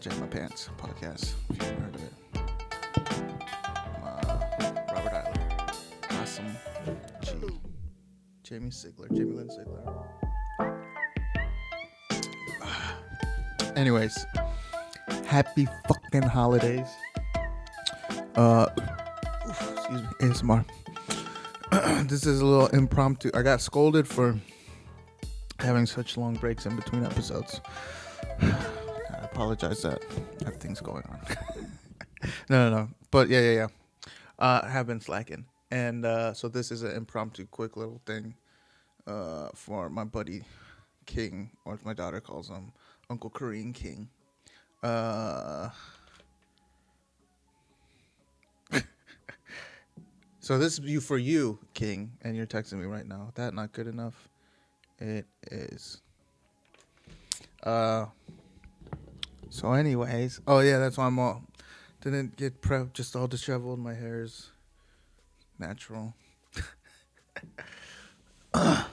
Jam My Pants podcast, if you haven't heard of it. Robert Eiler, Awesome G, Jamie Lynn Sigler. Anyways, happy fucking holidays. Excuse me, ASMR. This is a little impromptu. I got scolded for having such long breaks in between episodes. I apologize that I have things going on. No. But yeah. I have been slacking. And so this is an impromptu, quick little thing for my buddy King, or as my daughter calls him, Uncle Kareem King. So this is for you, King, and you're texting me right now. That not good enough? It is. So anyways, oh yeah, that's why I'm all didn't get prepped, just all disheveled. My hair is natural. I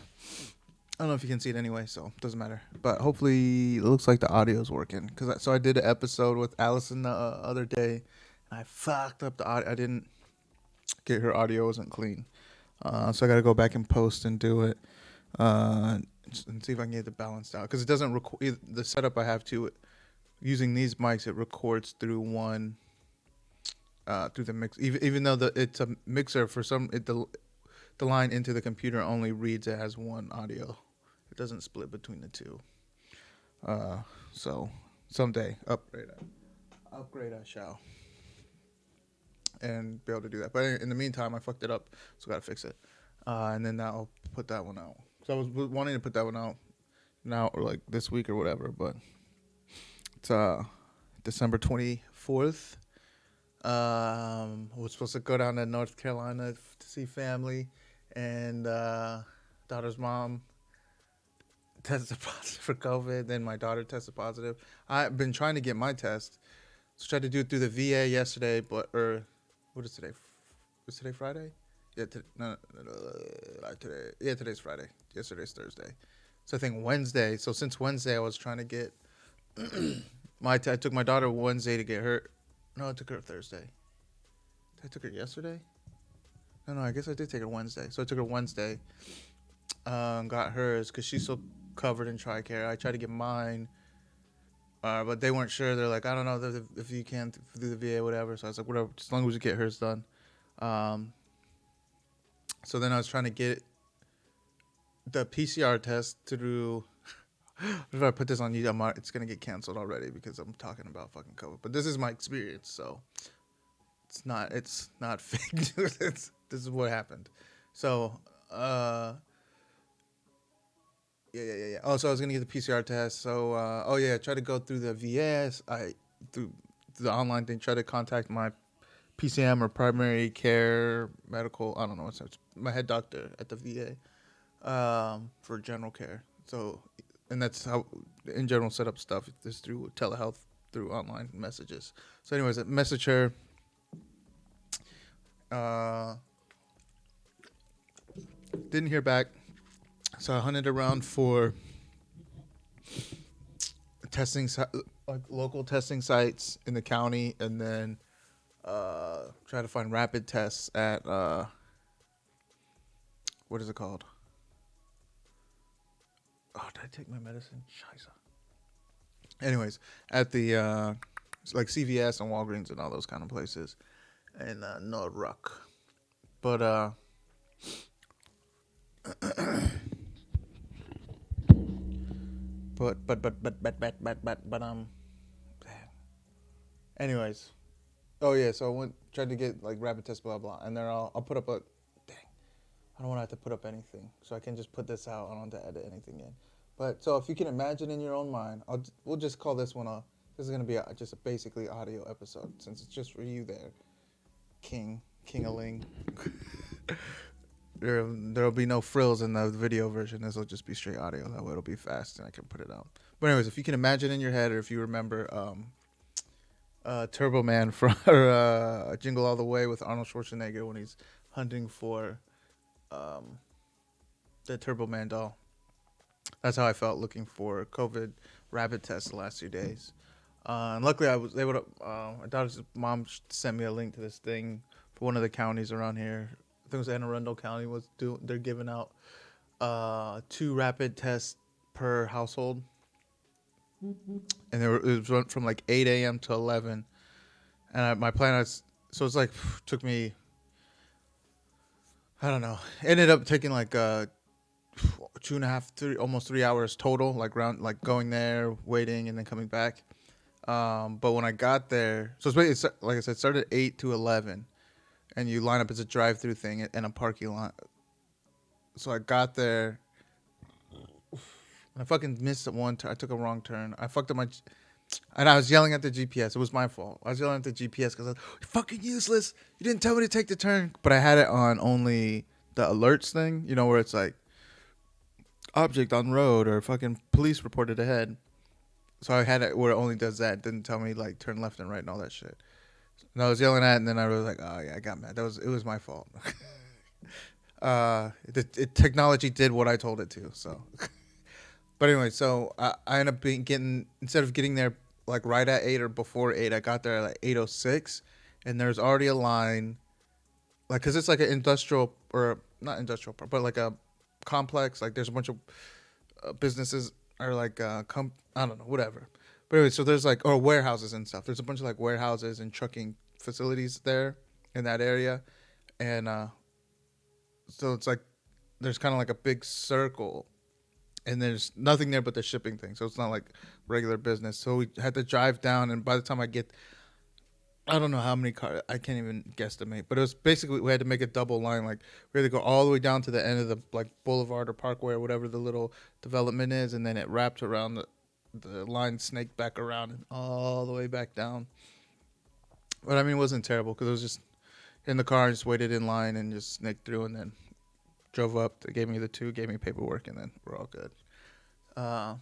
don't know if you can see it anyway, so it doesn't matter. But hopefully it looks like the audio's working. So I did an episode with Allison the other day, and I fucked up the audio. I didn't get her audio, wasn't clean. So I got to go back and post and do it and see if I can get it balanced out. Because it doesn't record, the setup I have to, using these mics, it records through one, through the mix. Even though it's a mixer, for some, the line into the computer only reads it as one audio. It doesn't split between the two. So someday upgrade I shall, and be able to do that. But in the meantime, I fucked it up, so gotta fix it. And then I'll put that one out. So I was wanting to put that one out now, or like this week or whatever, but it's December 24th. We're supposed to go down to North Carolina to see family, and daughter's mom tested positive for COVID. Then my daughter tested positive. I've been trying to get my test, so tried to do it through the VA yesterday, what is today? Is today Friday? Yeah, today. Yeah, today's Friday. Yesterday's Thursday. So I think Wednesday. So since Wednesday, I was trying to get I took my daughter Wednesday to get her. No, I took her Thursday. I took her yesterday. No, I guess I did take her Wednesday. So I took her Wednesday. Got hers because she's so covered in TRICARE. I tried to get mine, but they weren't sure. They're like, I don't know if you can do the VA, whatever. So I was like, whatever, as long as we get hers done. So then I was trying to get the PCR test through. If I put this on YouTube, it's gonna get canceled already because I'm talking about fucking COVID. But this is my experience, so it's not fake news. This is what happened. So yeah. Oh, so I was gonna get the PCR test. So I tried to go through the VS. Through the online thing, try to contact my PCM or primary care medical. I don't know what's my head doctor at the VA for general care. So, and that's how in general set up stuff is through telehealth, through online messages. So, anyways, I messaged her. Didn't hear back. So I hunted around for testing, like local testing sites in the county, and then try to find rapid tests at what is it called? Oh, did I take my medicine? Scheiße. Anyways, at the like CVS and Walgreens and all those kind of places, and no ruck, but anyways, oh yeah, so I tried to get like rapid test, blah blah, and then I'll put up I don't want to have to put up anything, so I can just put this out. I don't have to edit anything in. But so if you can imagine in your own mind, we'll just call this one this is gonna be just a basically audio episode, since it's just for you there, King-a-ling. There'll be no frills in the video version. This will just be straight audio. That way it'll be fast and I can put it out. But anyways, if you can imagine in your head, or if you remember Turbo Man from Jingle All the Way with Arnold Schwarzenegger when he's hunting for the Turbo Man doll. That's how I felt looking for COVID rapid tests the last 2 days. And luckily, I was able to. My daughter's mom sent me a link to this thing for one of the counties around here. I think it was Anne Arundel County. They're giving out 2 rapid tests per household, and it was run from like 8 a.m. to 11. And my plan is so it's like took me. I don't know. Ended up taking like 2.5, 3, almost 3 hours total. Like going there, waiting, and then coming back. But when I got there, so it's like I said, it started at 8 to 11, and you line up as a drive-through thing in a parking lot. So I got there, and I fucking missed it one turn. I took a wrong turn. I fucked up and I was yelling at the GPS. It was my fault. I was yelling at the GPS because I was like, "You're fucking useless. You didn't tell me to take the turn." But I had it on only the alerts thing, where it's like object on road or fucking police reported ahead. So I had it where it only does that. It didn't tell me like turn left and right and all that shit. And I was yelling at it, and then I was like, "Oh yeah, I got mad. It was my fault." Technology did what I told it to. So, but anyway, so I ended up getting instead of getting there like right at 8 or before 8, I got there at like 8:06, and there's already a line, like because it's like an industrial or not industrial, but like a complex. Like there's a bunch of businesses or like I don't know, whatever. But anyway, so there's like warehouses and stuff. There's a bunch of like warehouses and trucking facilities there in that area, and so it's like there's kind of like a big circle, and there's nothing there but the shipping thing. So it's not like regular business. So we had to drive down, and by the time I don't know how many cars, I can't even guesstimate, but it was basically we had to make a double line. Like we had to go all the way down to the end of the like boulevard or parkway or whatever the little development is, and then it wrapped around the line, snaked back around and all the way back down. But I mean, it wasn't terrible because it was just in the car, just waited in line and just snaked through, and then drove up. They gave me the 2, gave me paperwork, and then we're all good. So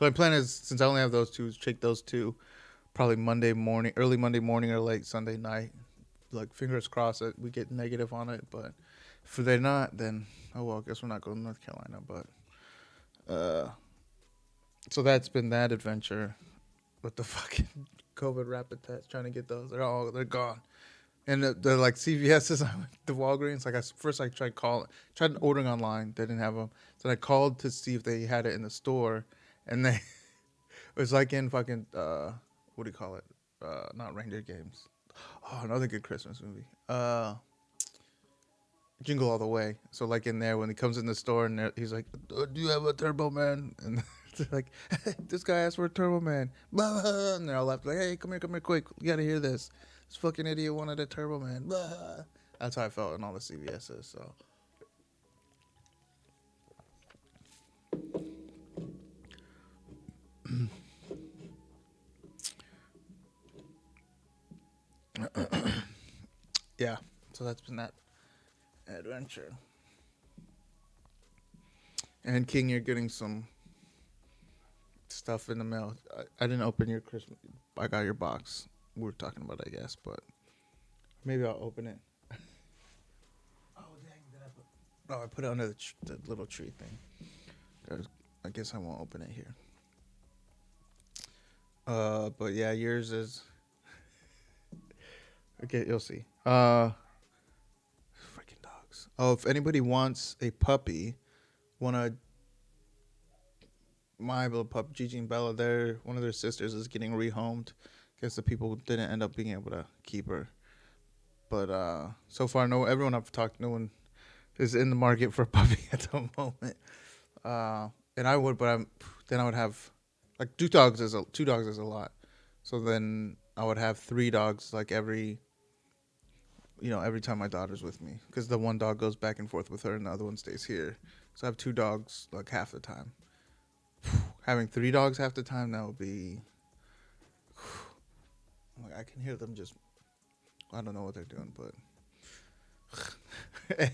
my plan is, since I only have those 2, take those 2 probably Monday morning, early Monday morning or late Sunday night. Like fingers crossed that we get negative on it, but if they're not, then oh well. I guess we're not going to North Carolina. But so that's been that adventure with the fucking COVID rapid test. Trying to get those, they're gone. And the like CVS's, the Walgreens. Like first I tried ordering online. They didn't have them. So I called to see if they had it in the store, and it was like in fucking what do you call it? Not Reindeer Games. Oh, another good Christmas movie. Jingle All the Way. So like in there when he comes in the store and he's like, "Do you have a Turbo Man?" And they're like, "Hey, this guy asked for a Turbo Man." And they're all laughing like, "Hey, come here, quick! You gotta hear this. This fucking idiot wanted a Turbo Man." That's how I felt in all the CVS's. So. Yeah, so that's been that adventure. And King, you're getting some stuff in the mail. I didn't open your Christmas. I got your box. We were talking about it, I guess, but maybe I'll open it. Oh dang! I put it under the little tree thing. I guess I won't open it here. But yeah, yours is. Okay, you'll see. Freaking dogs. Oh, if anybody wants a puppy, my little pup, Gigi and Bella, one of their sisters is getting rehomed. Guess the people didn't end up being able to keep her. But so far, everyone I've talked, no one is in the market for a puppy at the moment. And I would, but then I would have like two dogs is a lot. So then I would have 3 dogs like every time my daughter's with me, because the one dog goes back and forth with her and the other one stays here. So I have 2 dogs like half the time. Having 3 dogs half the time, that would be. I can hear them just. I don't know what they're doing, but.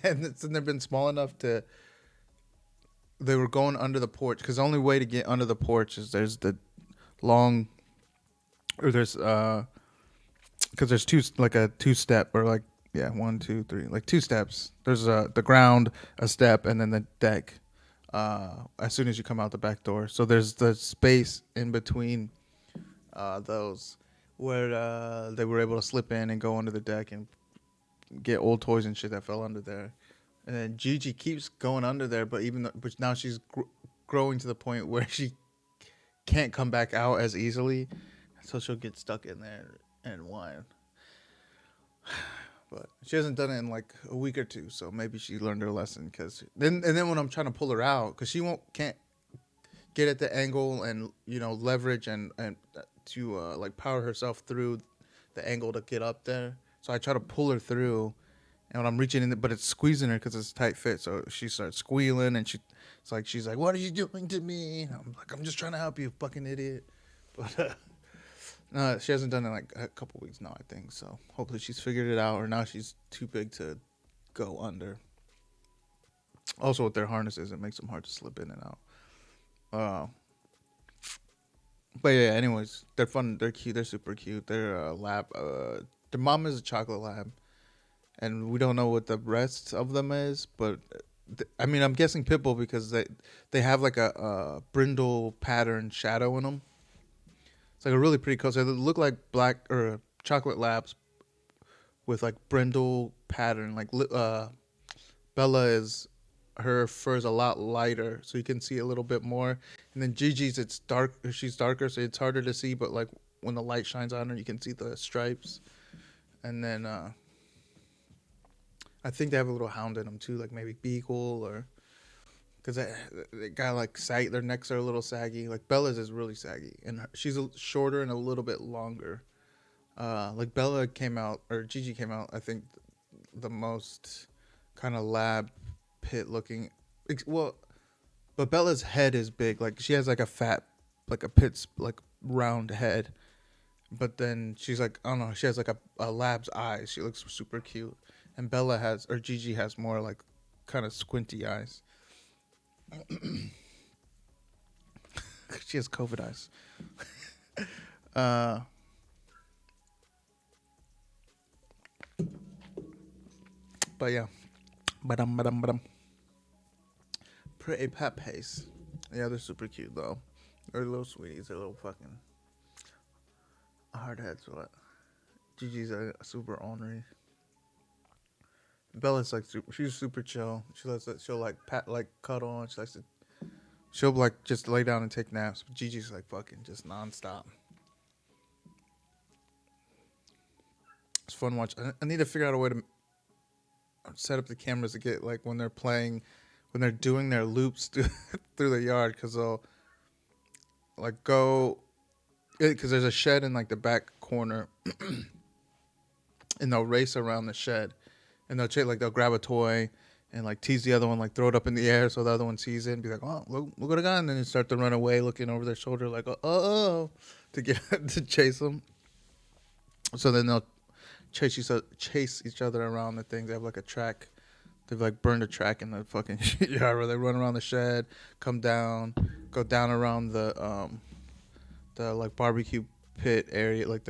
And they've been small enough to. They were going under the porch, because the only way to get under the porch is there's the long. Or there's because there's 2-step, or like 1, 2, 3, like 2 steps. There's the ground, a step, and then the deck. As soon as you come out the back door, so there's the space in between those where they were able to slip in and go under the deck and get old toys and shit that fell under there. And then Gigi keeps going under there, but but now she's growing to the point where she can't come back out as easily, so she'll get stuck in there and whine. But she hasn't done it in like a week or two, so maybe she learned her lesson. Then when I'm trying to pull her out, because she can't get at the angle and leverage and to like power herself through the angle to get up there. So I try to pull her through, and when I'm reaching in, but it's squeezing her because it's a tight fit. So she starts squealing, and she's like, "What are you doing to me?" And I'm like, "I'm just trying to help you, fucking idiot." But no, she hasn't done it in like a couple weeks now, I think. So hopefully she's figured it out, or now she's too big to go under. Also, with their harnesses, it makes them hard to slip in and out. But yeah, anyways, they're fun. They're cute. They're super cute. They're lab. Their mom is a chocolate lab, and we don't know what the rest of them is. But I mean, I'm guessing Pitbull because they have like a brindle pattern shadow in them. It's like a really pretty color. So they look like black or chocolate labs with like brindle pattern. Like Bella her fur is a lot lighter, so you can see a little bit more. And then Gigi's, it's dark. She's darker, so it's harder to see. But like when the light shines on her, you can see the stripes. And then I think they have a little hound in them too, like maybe Beagle or because they got like their necks are a little saggy. Like Bella's is really saggy, and she's shorter and a little bit longer. Like Bella came out, or Gigi came out, I think the most kind of lab pit looking. Well, but Bella's head is big. Like she has like a fat, like a pit's like round head. But then she's like, I don't know, she has like a lab's eyes. She looks super cute. And Gigi has more like kind of squinty eyes. She has COVID eyes. But yeah. Pretty pepes. Yeah, they're super cute though. They're little sweeties. They're little fucking hard heads. What? Gigi's super ornery. Bella's like she's super chill. She'll like pat, like cuddle, and she'll like just lay down and take naps. But Gigi's like fucking just nonstop. It's fun watch. I need to figure out a way to set up the cameras to get like when they're doing their loops through the yard, because they'll like go, because there's a shed in like the back corner, and they'll race around the shed, and they'll grab a toy and like tease the other one, like throw it up in the air so the other one sees it and be like, "Oh, look what I got," and then they start to run away, looking over their shoulder like, "Oh," to get to chase them. So then they'll chase each other around the things. They have like a track. They've like burned a track in the fucking yard where they run around the shed, come down, go down around the like barbecue pit area, like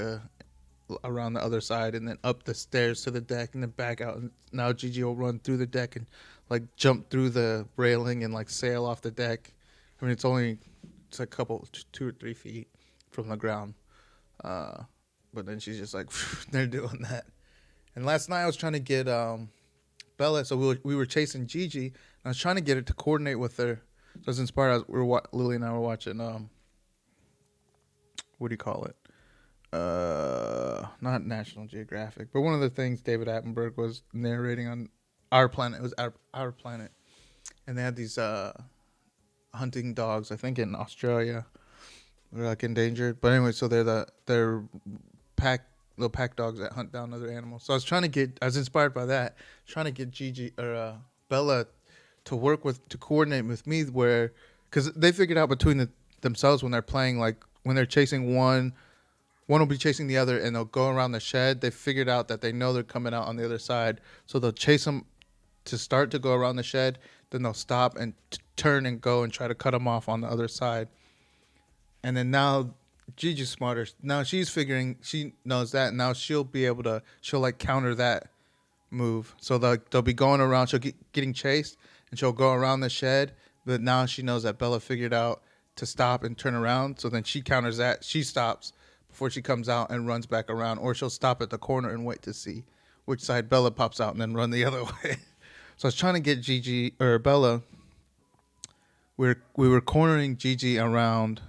around the other side, and then up the stairs to the deck, and then back out. And now Gigi will run through the deck and like jump through the railing and like sail off the deck. I mean, it's like a couple 2 or 3 feet from the ground. But then she's just like, they're doing that. And last night I was trying to get Bella, so we were chasing Gigi, and I was trying to get her to coordinate with her. So I was inspired. Lily and I were watching, what do you call it? Not National Geographic, but one of the things David Attenborough was narrating on Our Planet. It was Our Planet. And they had these hunting dogs, I think in Australia. They're like endangered. But anyway, so they're little pack dogs that hunt down other animals. So I was inspired by that, trying to get Gigi or Bella to coordinate with me, because they figured out between themselves when they're playing, like when they're chasing one will be chasing the other, and they'll go around the shed. They figured out that they know they're coming out on the other side, so they'll chase them to start to go around the shed. Then they'll stop and turn and go and try to cut them off on the other side. And then now Gigi's smarter. Now she knows that. Now she'll like counter that move. So they'll be going around. She'll getting chased, and she'll go around the shed. But now she knows that Bella figured out to stop and turn around. So then she counters that. She stops, before she comes out and runs back around, or she'll stop at the corner and wait to see which side Bella pops out and then run the other way. So I was trying to get Gigi or Bella. We were cornering Gigi around,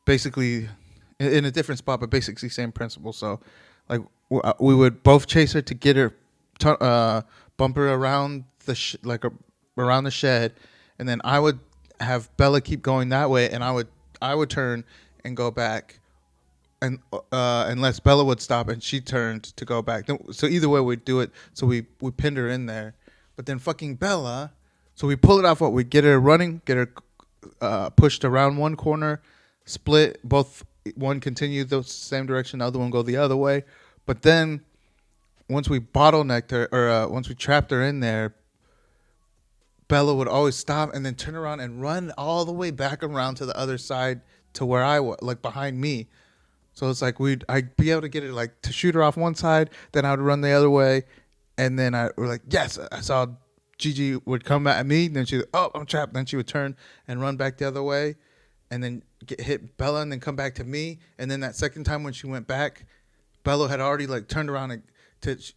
basically in a different spot, but basically same principle. So, like we would both chase her to get her, bump her around around the shed, and then I would have Bella keep going that way, and I would turn and go back, and unless Bella would stop and she turned to go back. So either way we'd do it. So we pinned her in there, but then fucking Bella. So we pull it off. We get her running, get her pushed around one corner, split both. One continue the same direction, the other one go the other way. But then once we bottlenecked her, or once we trapped her in there, Bella would always stop and then turn around and run all the way back around to the other side to where I was, like behind me. So it's like I'd be able to get it, like to shoot her off one side, then I would run the other way, and then we're like, yes, I saw Gigi would come at me, then she, oh, I'm trapped. Then she would turn and run back the other way, and then hit Bella, and then come back to me. And then that second time when she went back, Bella had already like turned around because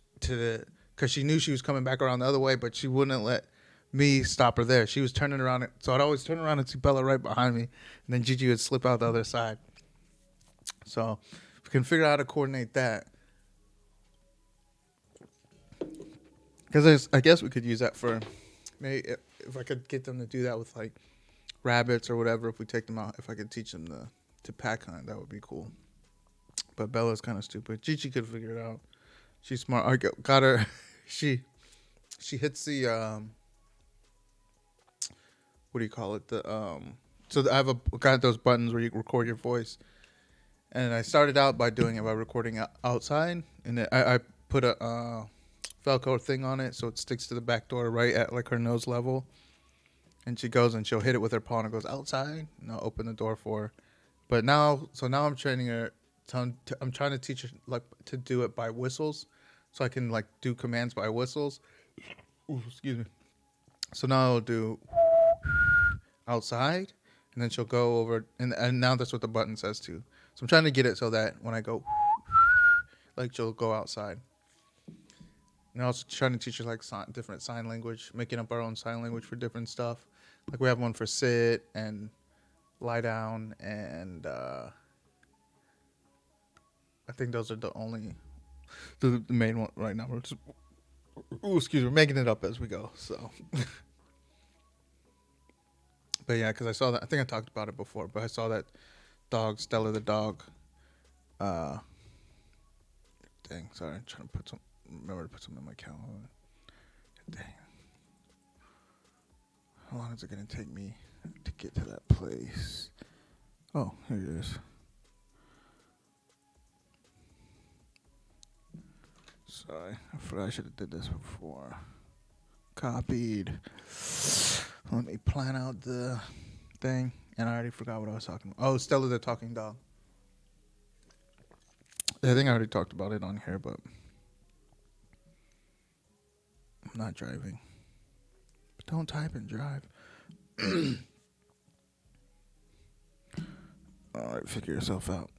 she knew she was coming back around the other way, but she wouldn't let me stop her there. She was turning around, so I'd always turn around and see Bella right behind me, and then Gigi would slip out the other side. So if we can figure out how to coordinate that. Because I guess we could use that for, maybe if I could get them to do that with like rabbits or whatever. If we take them out, if I could teach them to pack hunt, that would be cool. But Bella's kind of stupid. Gigi could figure it out. She's smart. I got her. She hits the what do you call it? So I have got those buttons where you record your voice, and I started out by doing it by recording outside, and I put a Velcro thing on it so it sticks to the back door right at like her nose level, and she goes and she'll hit it with her paw and it goes outside, and I'll open the door for her. But now I'm training her. I'm trying to teach her like to do it by whistles, so I can like do commands by whistles. Ooh, excuse me. So now I'll do outside, and then she'll go over, and now that's what the button says too. So I'm trying to get it so that when I go, like she'll go outside. And I was trying to teach her like different sign language, making up our own sign language for different stuff. Like we have one for sit and lie down, and I think those are the main one right now. We're just, we're making it up as we go. So, but yeah, because I saw that. I think I talked about it before, but I saw that dog, Stella the dog. Dang, sorry, I'm trying to remember to put something in my calendar. Dang. How long is it going to take me to get to that place? Oh, here it is. Sorry, I forgot I should have did this before. Copied. Let me plan out the thing. And I already forgot what I was talking about. Oh, Stella the talking dog. Yeah, I think I already talked about it on here, but I'm not driving. But don't type and drive. All right, figure yourself out.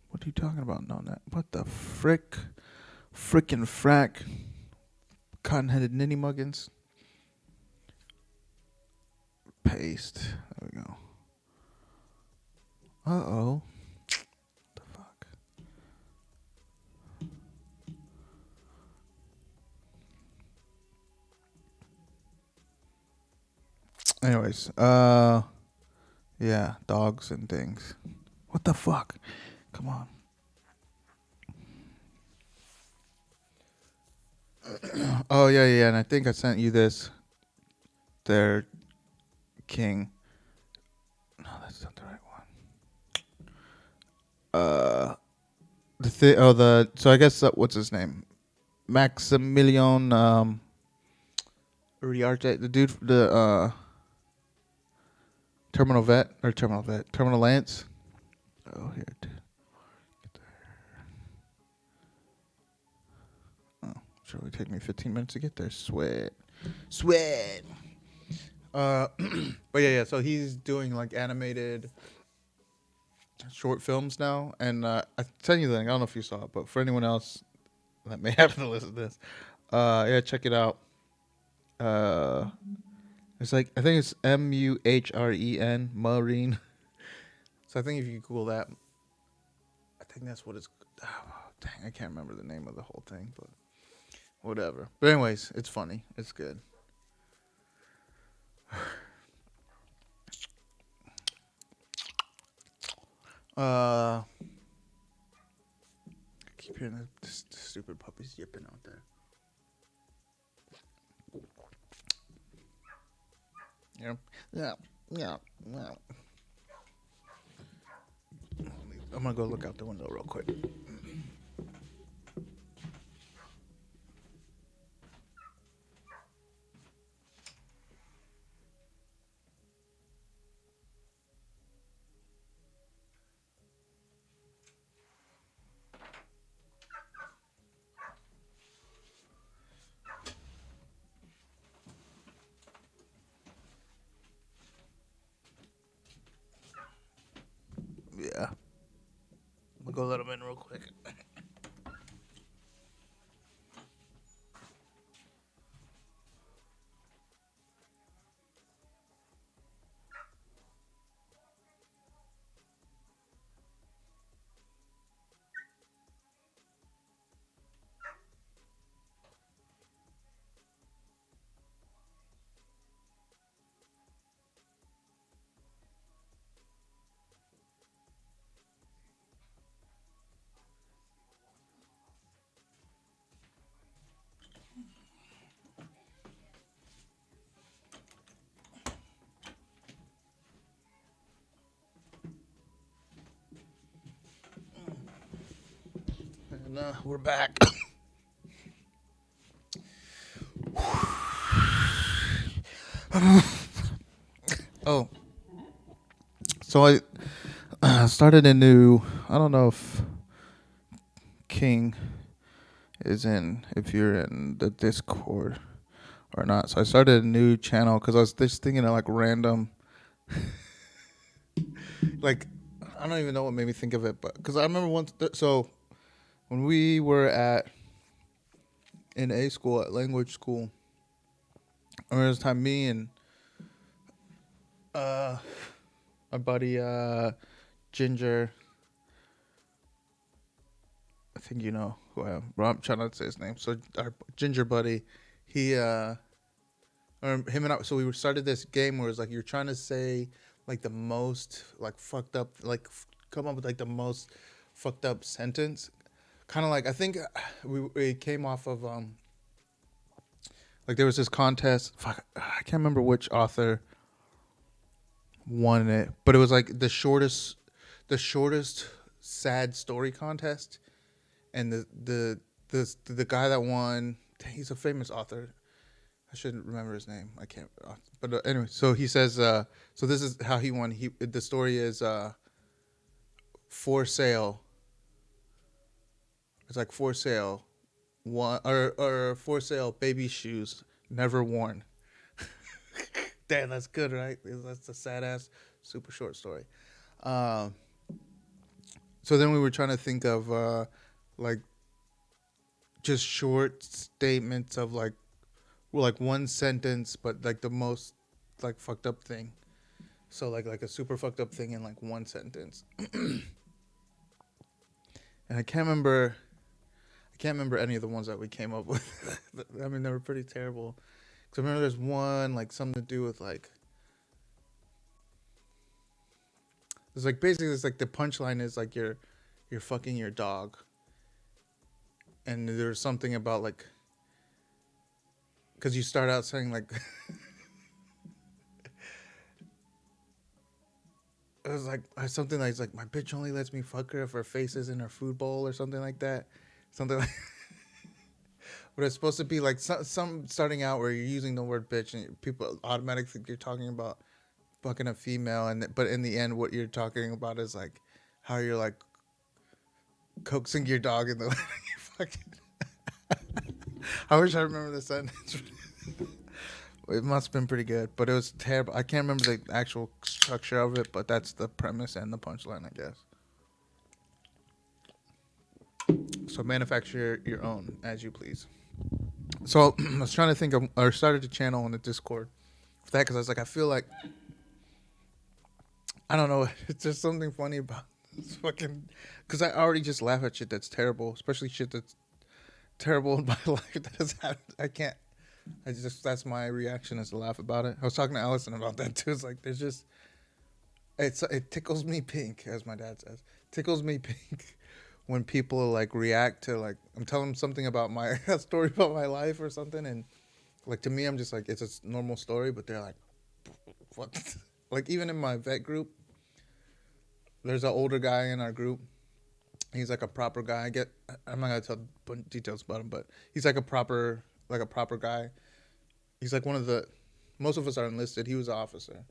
What are you talking about? No, not what the frickin' frack, cotton-headed ninny muggins. Paste. There we go. Uh-oh. What the fuck? Anyways, yeah, dogs and things. What the fuck? Come on. Oh, yeah, and I think I sent you this. Their king. No, that's not the right one. So I guess, what's his name? Maximilian, Uriarte, the dude, Terminal Lance. Oh, here, dude. Oh, sure, it would take me 15 minutes to get there. Sweat. But yeah. So he's doing like animated short films now, and I tell you the thing. I don't know if you saw it, but for anyone else that may happen to listen to this, yeah, check it out. Uh, it's like I think it's Muhren Marine. So I think if you Google that, I think that's what it's. Oh, dang, I can't remember the name of the whole thing, but whatever. But anyways, it's funny. It's good. I keep hearing this stupid puppies yipping out there. Yeah, yeah, yeah, yeah. I'm gonna go look out the window real quick. Yeah, I'm gonna go let them in real quick. And we're back. Oh, so I started a new. I don't know if King is in. If you're in the Discord or not. So I started a new channel because I was just thinking of like random, like I don't even know what made me think of it, but because I remember once. So when we were in A school at language school, I remember this time me and uh my buddy Ginger. I think you know who I am. Well, I'm trying not to say his name. So our Ginger buddy, he or him and I. So we started this game where it's like you're trying to say like the most like fucked up, like come up with like the most fucked up sentence. Kind of like I think we came off of like there was this contest. Fuck, I can't remember which author won it, but it was like the shortest sad story contest, and the guy that won, he's a famous author. I shouldn't remember his name. I can't. But anyway, so he says. So this is how he won. The story is for sale. It's like for sale, one or for sale baby shoes never worn. Damn, that's good, right? That's a sad ass, super short story. Um, so then we were trying to think of like just short statements of like one sentence, but like the most like fucked up thing. So like a super fucked up thing in like one sentence. And I can't remember any of the ones that we came up with. I mean, they were pretty terrible. Cause I remember there's one like something to do with like it's like basically it's like the punchline is like you're fucking your dog, and there's something about like because you start out saying like it was like something like my bitch only lets me fuck her if her face is in her food bowl or something like that, something like. But it's supposed to be like some starting out where you're using the word bitch and people automatically think you're talking about fucking a female, and but in the end, what you're talking about is like how you're like coaxing your dog in the way you fucking. I wish I remember the sentence, It must have been pretty good, but it was terrible. I can't remember the actual structure of it, but that's the premise and the punchline, I guess. So manufacture your own as you please. So I was trying to think of, or started a channel on the Discord for that because I was like, I feel like, I don't know, it's just something funny about this fucking, because I already just laugh at shit that's terrible, especially shit that's terrible in my life that has happened. I can't. That's my reaction is to laugh about it. I was talking to Allison about that too. It's like there's just it tickles me pink, as my dad says. Tickles me pink when people like react to like I'm telling them something about my a story about my life or something, and like to me I'm just like it's a normal story, but they're like, what? Like even in my vet group, there's an older guy in our group. He's like a proper guy. I'm not gonna tell details about him, but he's like a proper guy. He's like one of the, most of us are enlisted. He was an officer.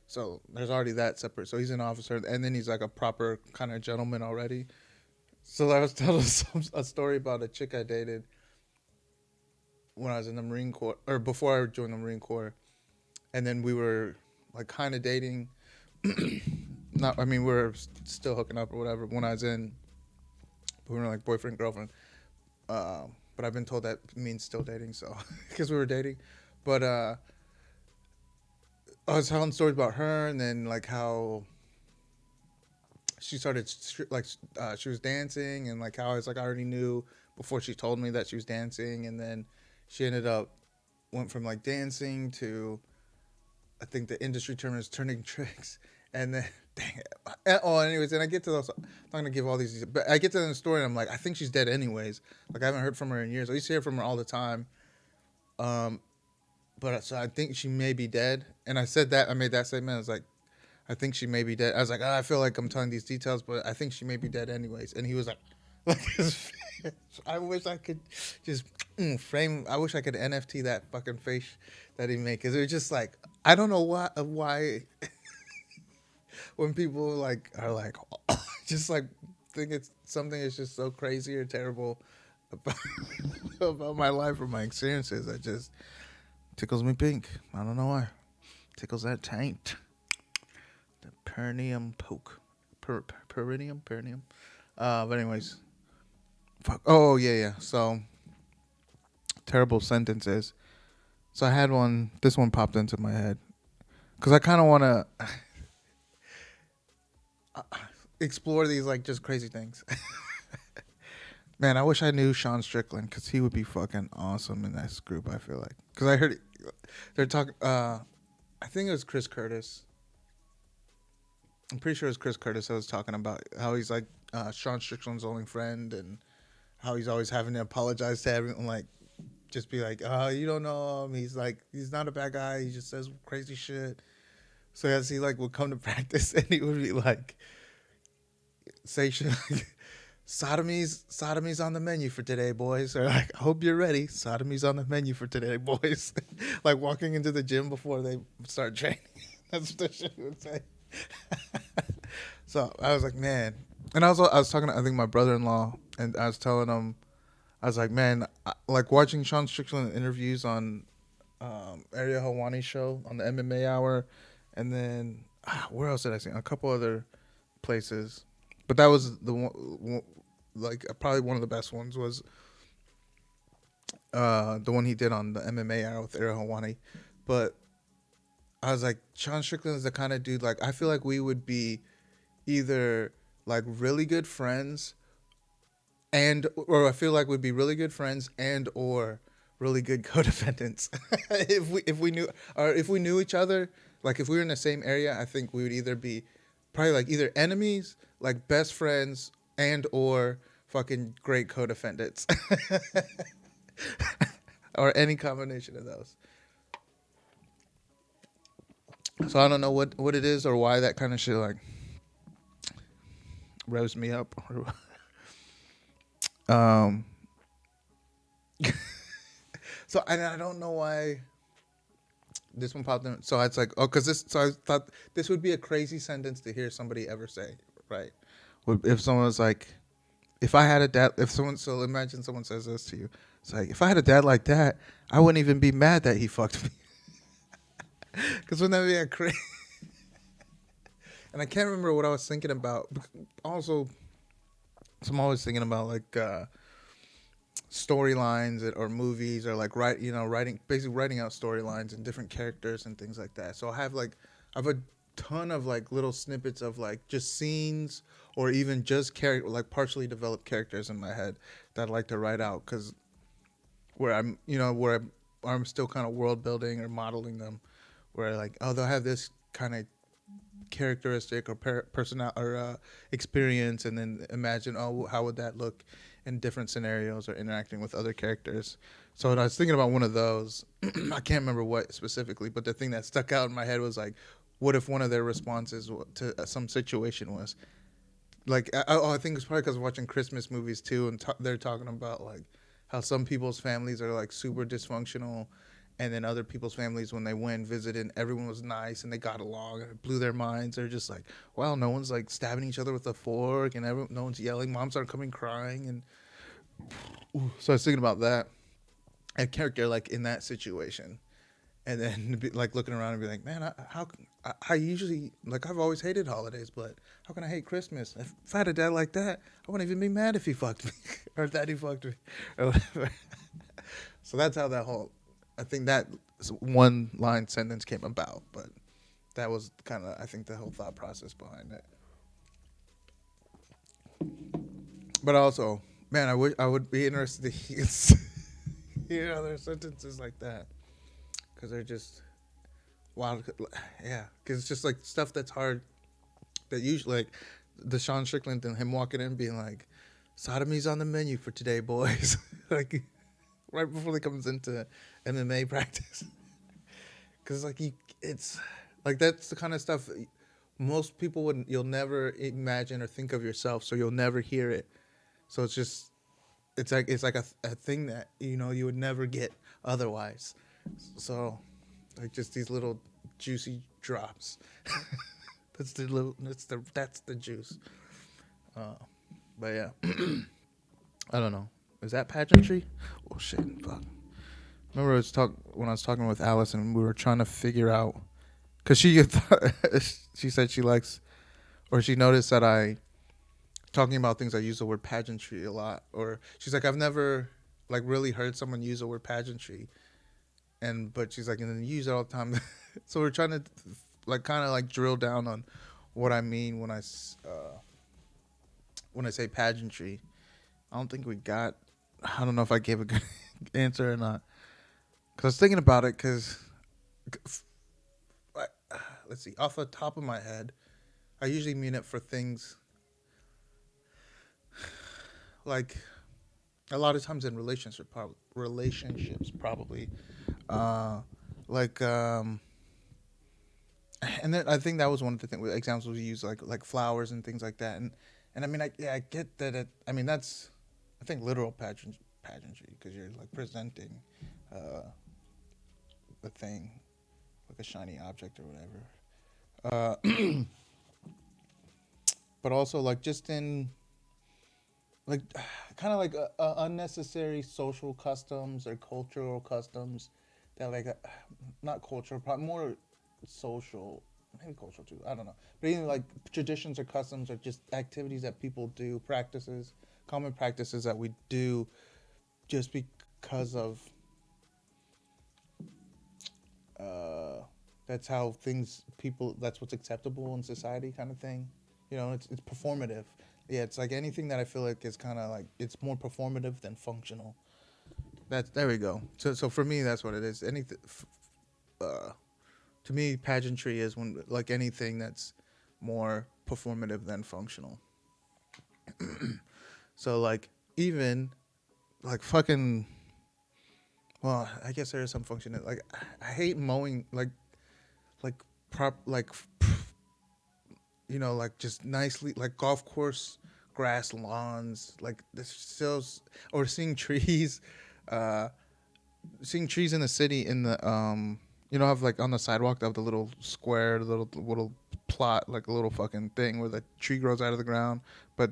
So there's already that separate. So he's an officer, and then he's like a proper kind of gentleman already. So I was telling a story about a chick I dated when I was in the Marine Corps, or before I joined the Marine Corps. And then we were like kind of dating. We were still hooking up or whatever when I was in, we were like boyfriend, girlfriend. But I've been told that means still dating, so because we were dating. But I was telling stories about her, and then like how she started she was dancing, and like how I was like I already knew before she told me that she was dancing, and then she went from like dancing to, I think the industry term is turning tricks, and then dang it. Oh, anyways, and I get to those. I'm not gonna give all these, but I get to the story, and I'm like, I think she's dead anyways. Like I haven't heard from her in years. I used to hear from her all the time. But so I think she may be dead. And I said that, I made that statement. I was like, I think she may be dead. I was like, I feel like I'm telling these details, but I think she may be dead anyways. And he was like his face. I wish I could just frame. I wish I could NFT that fucking face that he made, because it was just like, I don't know why. When people like are like just like think it's something that's just so crazy or terrible about my life or my experiences, that just tickles me pink. I don't know why. Tickles that taint. The perineum poke. Perineum. But anyways, fuck. Oh yeah. So terrible sentences. So I had one. This one popped into my head because I kind of want to explore these like just crazy things. Man, I wish I knew Sean Strickland, because he would be fucking awesome in this group, I feel like. Because I heard they're talking, I think it was Chris Curtis. I'm pretty sure it was Chris Curtis that was talking about how he's like Sean Strickland's only friend, and how he's always having to apologize to everyone, like just be like, oh, you don't know him. He's like, he's not a bad guy. He just says crazy shit. So as he like would come to practice, and he would be like, say shit like, sodomy's on the menu for today, boys. Or like, I hope you're ready. Sodomy's on the menu for today, boys. Like walking into the gym before they start training. That's what the shit he would say. So I was like, man. And I was talking to, I think, my brother-in-law, and I was telling him, I was like, man, like watching Sean Strickland interviews on Ariel Helwani's show on the MMA Hour, and then where else did I see? A couple other places. But that was the one, like probably one of the best ones was the one he did on the MMA Hour with Ariel Helwani. But I was like, Sean Strickland is the kind of dude, like, I feel like we would be either like really good friends or I feel like we'd be really good friends and or really good co-defendants. if we knew each other, like if we were in the same area, I think we would either be probably like either enemies, like best friends, and or fucking great co-defendants. Or any combination of those. So I don't know what it is or why that kind of shit like revs me up. So I don't know why this one popped in. So it's like, so I thought this would be a crazy sentence to hear somebody ever say, right? If someone was like, if I had a dad, so imagine someone says this to you. It's like, if I had a dad like that, I wouldn't even be mad that he fucked me. Because wouldn't that be a crazy? And I can't remember what I was thinking about. Also, so I'm always thinking about like storylines or movies or like basically writing out storylines and different characters and things like that. So I have a ton of like little snippets of like just scenes or even just character like partially developed characters in my head that I'd like to write out because I'm still kind of world building or modeling them where like they'll have this kind of characteristic or personal or experience, and then imagine how would that look in different scenarios or interacting with other characters. So when I was thinking about one of those, I can't remember what specifically, but the thing that stuck out in my head was like, what if one of their responses to some situation was like, I think it's probably because watching Christmas movies too, and they're talking about like how some people's families are like super dysfunctional, and then other people's families when they went visited, everyone was nice and they got along and it blew their minds. They're just like, wow, no one's like stabbing each other with a fork, and no one's yelling. Moms aren't coming crying, and so I was thinking about that, a character like in that situation, and then be, like looking around and be like, man, I usually like I've always hated holidays, but how can I hate Christmas? If I had a dad like that, I wouldn't even be mad if he fucked me or if daddy fucked me or whatever. So that's how that whole, I think that one line sentence came about, but that was kind of I think the whole thought process behind it. But also, man, I would be interested to hear other sentences like that because they're just wow, yeah, because it's just like stuff that's hard that usually like the Sean Strickland and him walking in being like, sodomy's on the menu for today, boys. Like right before he comes into MMA practice, because like it's like that's the kind of stuff most people wouldn't, you'll never imagine or think of yourself, so you'll never hear it. So it's like a thing that you would never get otherwise. So like just these little juicy drops. That's the juice. But yeah, I don't know. Is that pageantry? Oh shit! Fuck. Remember when I was talking with Allison, and we were trying to figure out because she said she likes, or she noticed that I talking about things I use the word pageantry a lot, or she's like I've never like really heard someone use the word pageantry, but she's like and then you use it all the time. So we're trying to like kind of like drill down on what I mean when I say pageantry. I don't think we got. I don't know if I gave a good answer or not. Cause I was thinking about it. Cause let's see, off the top of my head, I usually mean it for things like a lot of times in relationships, probably. Uh, like and then I think that was one of the examples we use like flowers and things like that. And I mean I get that I mean that's I think literal pageantry because you're like presenting the thing like a shiny object or whatever. But also like just in like kind of like unnecessary social customs or cultural customs that like not cultural, probably more social, maybe cultural too. I don't know, but even like traditions or customs or just activities that people do, common practices that we do, just because of that's how that's what's acceptable in society, kind of thing. It's performative. Yeah, it's like anything that I feel like is kind of like it's more performative than functional. There we go. So for me, that's what it is. Anything. To me, pageantry is when like anything that's more performative than functional. So like even like fucking. Well, I guess there is some function. Like I hate mowing like prop like like just nicely like golf course grass lawns like this still or uh seeing trees in the city in the have like on the sidewalk they have the little square little plot like a little fucking thing where the tree grows out of the ground, but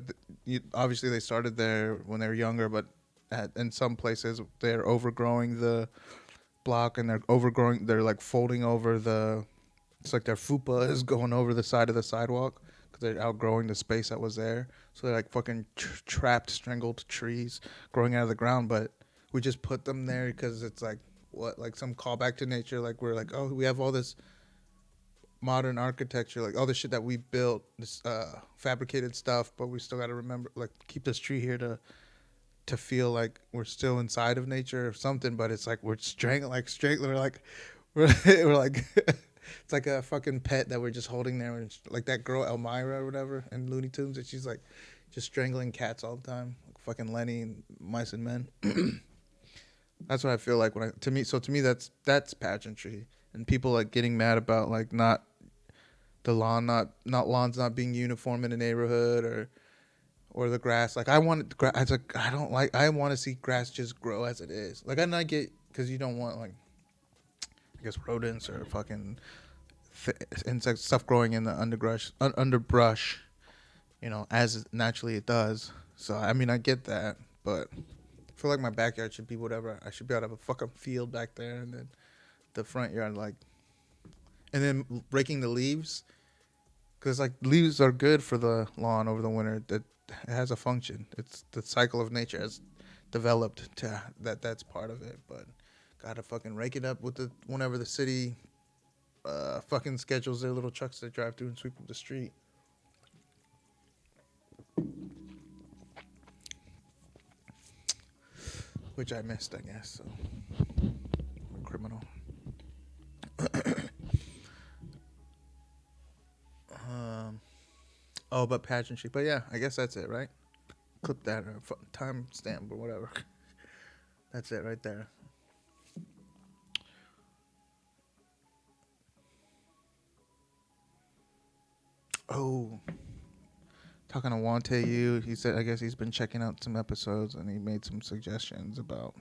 obviously they started there when they were younger, but in some places they're overgrowing block, and they're overgrowing. They're like folding over the. It's like their fupa is going over the side of the sidewalk because they're outgrowing the space that was there. So they're like fucking trapped, strangled trees growing out of the ground. But we just put them there because it's like like some callback to nature. Like we're like, oh, we have all this modern architecture, like all the shit that we built, this fabricated stuff, but we still got to remember, like, keep this tree here to feel like we're still inside of nature or something. But it's like we're strangling, we're like it's like a fucking pet that we're just holding there, and like that girl Elmira or whatever in Looney Tunes, that she's like just strangling cats all the time, like fucking Lenny and Mice and Men. That's what I feel like to me that's pageantry, and people like getting mad about like not the lawn, not lawns not being uniform in a neighborhood, or the grass. Like I want grass. Like I want to see grass just grow as it is. Like I not get, because you don't want, like, I guess, rodents or fucking insects, stuff growing in the underbrush, as naturally it does. So I mean I get that, but I feel like my backyard should be whatever. I should be able to have a fucking field back there, and then the front yard, like, and then raking the leaves, because like leaves are good for the lawn over the winter. That it has a function. It's the cycle of nature has developed to that's part of it. But gotta fucking rake it up whenever the city fucking schedules their little trucks that drive through and sweep up the street. Which I missed, I guess. So I'm a criminal. But pageantry. But yeah, I guess that's it, right? Clip that or time stamp or whatever. That's it right there. Oh, talking to Wante Yu, he said, I guess he's been checking out some episodes, and he made some suggestions about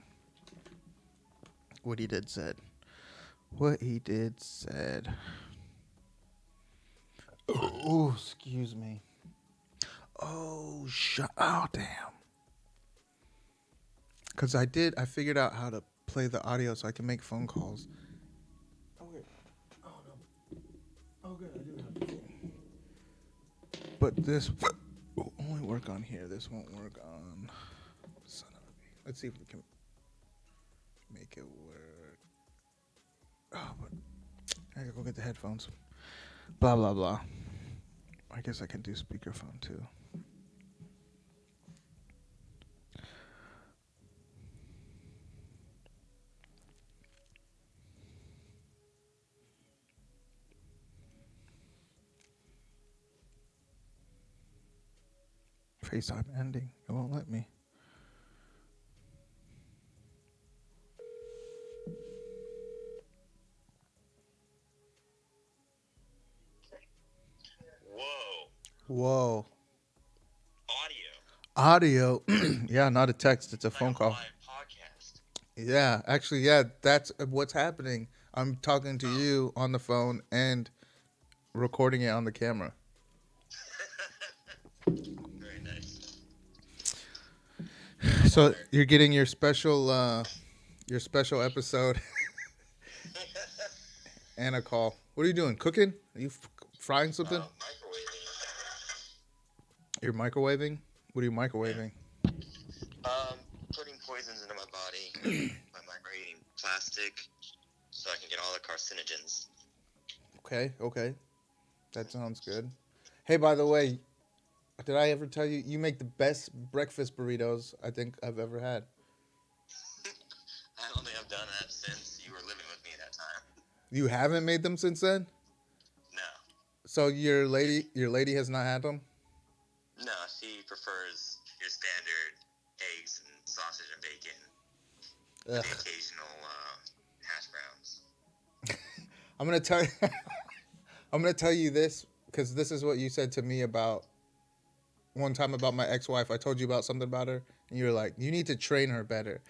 what he did said. Oh, excuse me. Oh, damn. Because I figured out how to play the audio so I can make phone calls. Oh, wait. Oh, no. Oh, good. I do have the phone. But this will only work on here. This won't work on... Son of a... Let's see if we can make it work. Oh, but I gotta go get the headphones. Blah, blah, blah. I guess I can do speakerphone, too. FaceTime ending. It won't let me. Whoa. Audio. Yeah, not a text. It's a phone call. Live podcast. Yeah, actually, yeah, that's what's happening. I'm talking to you on the phone and recording it on the camera. Very nice. So you're getting your special episode and a call. What are you doing? Cooking? Are you frying something? Microwaving. You're microwaving? What are you microwaving? Putting poisons into my body by microwaving plastic so I can get all the carcinogens. Okay. That sounds good. Hey, by the way, did I ever tell you make the best breakfast burritos I think I've ever had? I don't think I've done that since you were living with me that time. You haven't made them since then? No. So your lady has not had them? No, she prefers your standard eggs and sausage and bacon. The occasional hash browns. I'm gonna tell you this, because this is what you said to me about one time about my ex-wife. I told you about something about her, and you were like, "You need to train her better."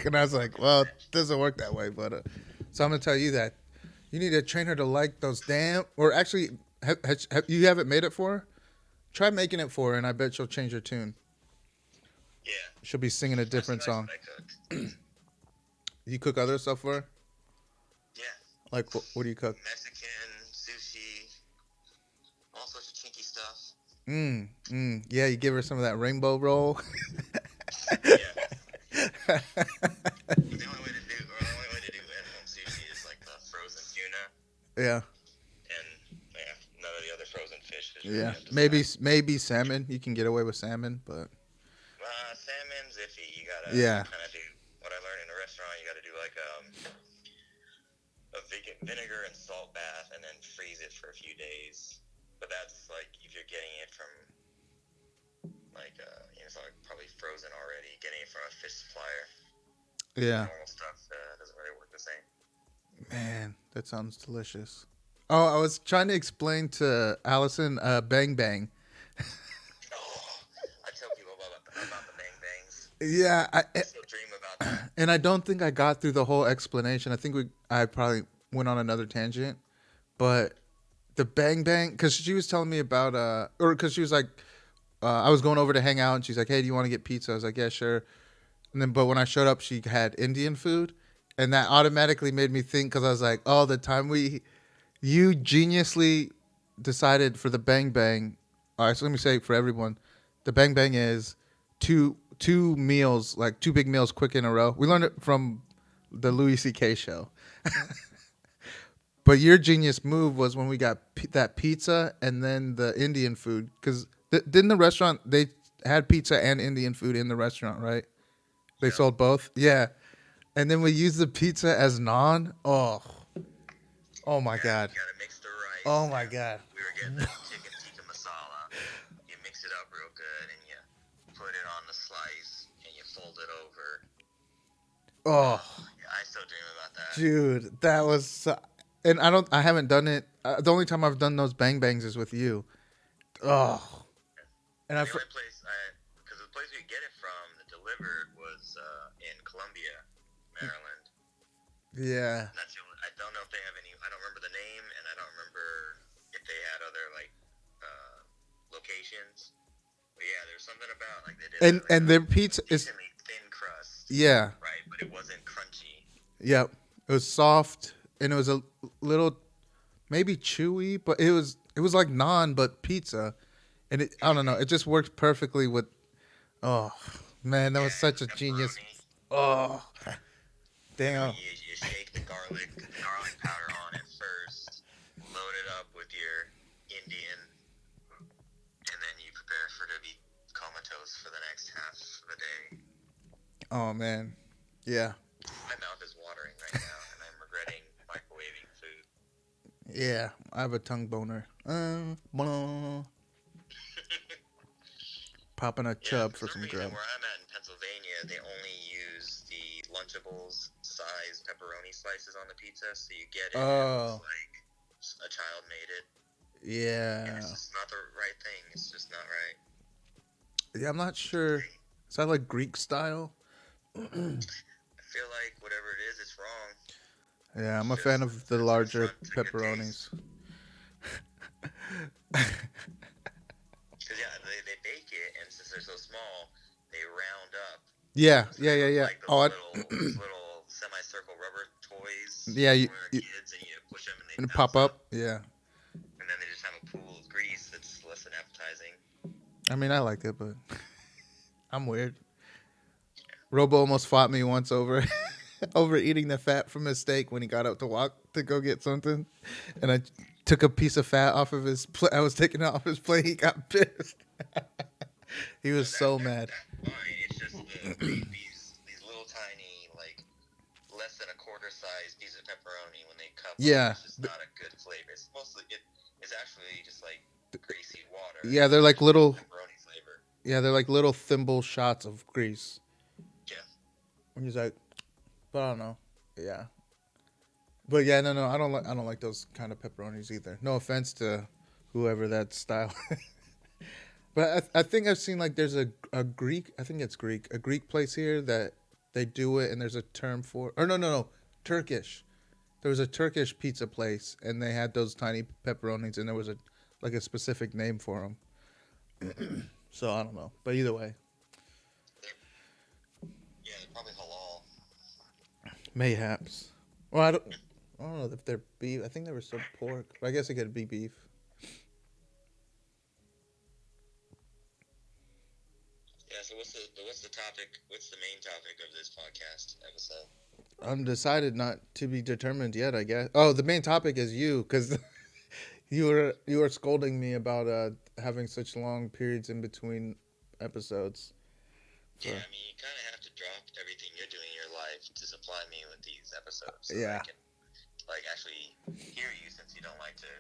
And I was like, "Well, it doesn't work that way." But so I'm gonna tell you that you need to train her to like those damn. Or actually, you haven't made it for her? Try making it for her, and I bet she'll change her tune. Yeah. She'll be singing a That's different nice song. what I cook. You cook other stuff for her? Yeah. Like what do you cook? Mexican, sushi, all sorts of chinky stuff. Yeah, you give her some of that rainbow roll. Yeah. The only way to do at-home sushi is like the frozen tuna, Yeah. and yeah, none of the other frozen fish is really Yeah. up to Maybe salmon. You can get away with salmon, but salmon's iffy. You gotta yeah. kind of do what I learned in a restaurant. You gotta do like a vinegar and salt bath, and then freeze it for a few days. But that's like if you're getting it from like it's like probably frozen already. Getting it from a fish supplier. Yeah. Normal stuff doesn't really work the same. Man, that sounds delicious. Oh, I was trying to explain to Allison Bang Bang. I tell people about the bang bangs. Yeah, I still dream about that. and I don't think I got through the whole explanation. I think I probably went on another tangent, but the Bang Bang, because she was telling me about or because she was like, I was going over to hang out, and she's like, "Hey, do you want to get pizza?" I was like, "Yeah, sure." And then, but when I showed up, she had Indian food, and that automatically made me think because I was like, "Oh, the time you geniusly decided for the Bang Bang." All right, so let me say for everyone, the Bang Bang is two meals, like two big meals, quick in a row. We learned it from the Louis C.K. show. But your genius move was when we got that pizza and then the Indian food, because didn't the restaurant they had pizza and Indian food in the restaurant, right? They sold both, yeah. And then we used the pizza as naan. Oh my god. You gotta mix the rice. Oh my god. We were getting the chicken tikka masala. You mix it up real good, and you put it on the slice, and you fold it over. Oh, I still dream about that. dude, that was. And I haven't done it. The only time I've done those Bang Bangs is with you. Oh, and The only place because the place we get it from, that delivered, was in Columbia, Maryland. Yeah. That's the only, I don't know if they have any. I don't remember the name, and I don't remember if they had other locations. But yeah, there's something about like they did. And their pizza is thin crust. Yeah. Right, but it wasn't crunchy. Yep. It was soft and it was a little maybe chewy, but it was like naan but pizza. And I don't know, it just worked perfectly with. Oh man, that was such a genius. Oh damn. You shake the garlic powder on it first, load it up with your Indian, and then you prepare for it to be comatose for the next half of the day. Oh man, yeah. My mouth is watering right now, and I'm regretting microwaving food. Yeah, I have a tongue boner. Popping a chub for some grub. Where I'm at in Pennsylvania, they only use the Lunchables size pepperoni slices on the pizza, so you get it. And it's like a child made it. Yeah. And it's just not the right thing. It's just not right. Yeah, I'm not sure. Is that like Greek style? I feel like whatever it is, it's wrong. Yeah, I'm a fan of the larger pepperonis. Because they bake it, and since they're so small, they round up. Yeah. Like those little semicircle rubber toys. Yeah, you kids, and you push them and they pop up. Yeah. And then they just have a pool of grease that's less than appetizing. I mean, I like it, but I'm weird. Robo almost fought me once over eating the fat from his steak when he got up to walk to go get something, and I took a piece of fat off of his plate. I was taking it off his plate. He got pissed. He was so mad. That's fine. It's just these little tiny, like less than a quarter size piece of pepperoni when they cup. Yeah. It's just not a good flavor. It's mostly it's actually just like greasy water. Yeah, they're like little pepperoni flavor. Yeah, they're like little thimble shots of grease. Yeah. And he's like, but I don't know. Yeah. But yeah, no, I don't like those kind of pepperonis either. No offense to whoever that style. But I think I've seen like there's a Greek, I think it's Greek, a Greek place here that they do it, and there's a term for, or no, Turkish. There was a Turkish pizza place, and they had those tiny pepperonis, and there was a specific name for them. So I don't know, but either way. Probably halal. Mayhaps. Well, I don't know if they're beef. I think they were still pork, but I guess it could be beef. Yeah. So what's the topic? What's the main topic of this podcast episode? Undecided, not to be determined yet, I guess. Oh, the main topic is you, because you were scolding me about having such long periods in between episodes. So, Yeah, I mean, you kind of have to drop everything you're doing in your life to supply me with these episodes, so yeah. that I can actually hear you, since you don't like to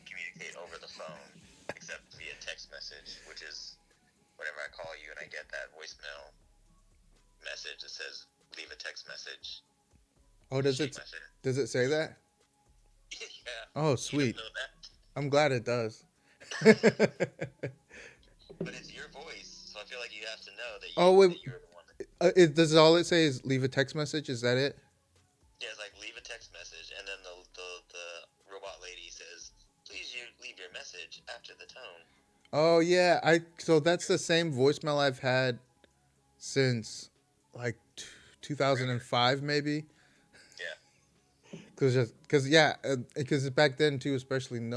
communicate over the phone except via text message, which is whenever I call you and I get that voicemail message that says leave a text message. Oh, does it say that? Yeah. Oh, sweet. You don't know that? I'm glad it does. But it's your voice, so I feel like you have to know that that you're the one. Does all it say is leave a text message? Is that it? Yeah, it's like leave a text message, and then the robot lady says, please leave your message after the tone. Oh yeah, so that's the same voicemail I've had since like 2005 maybe. Yeah. Because back then too, especially we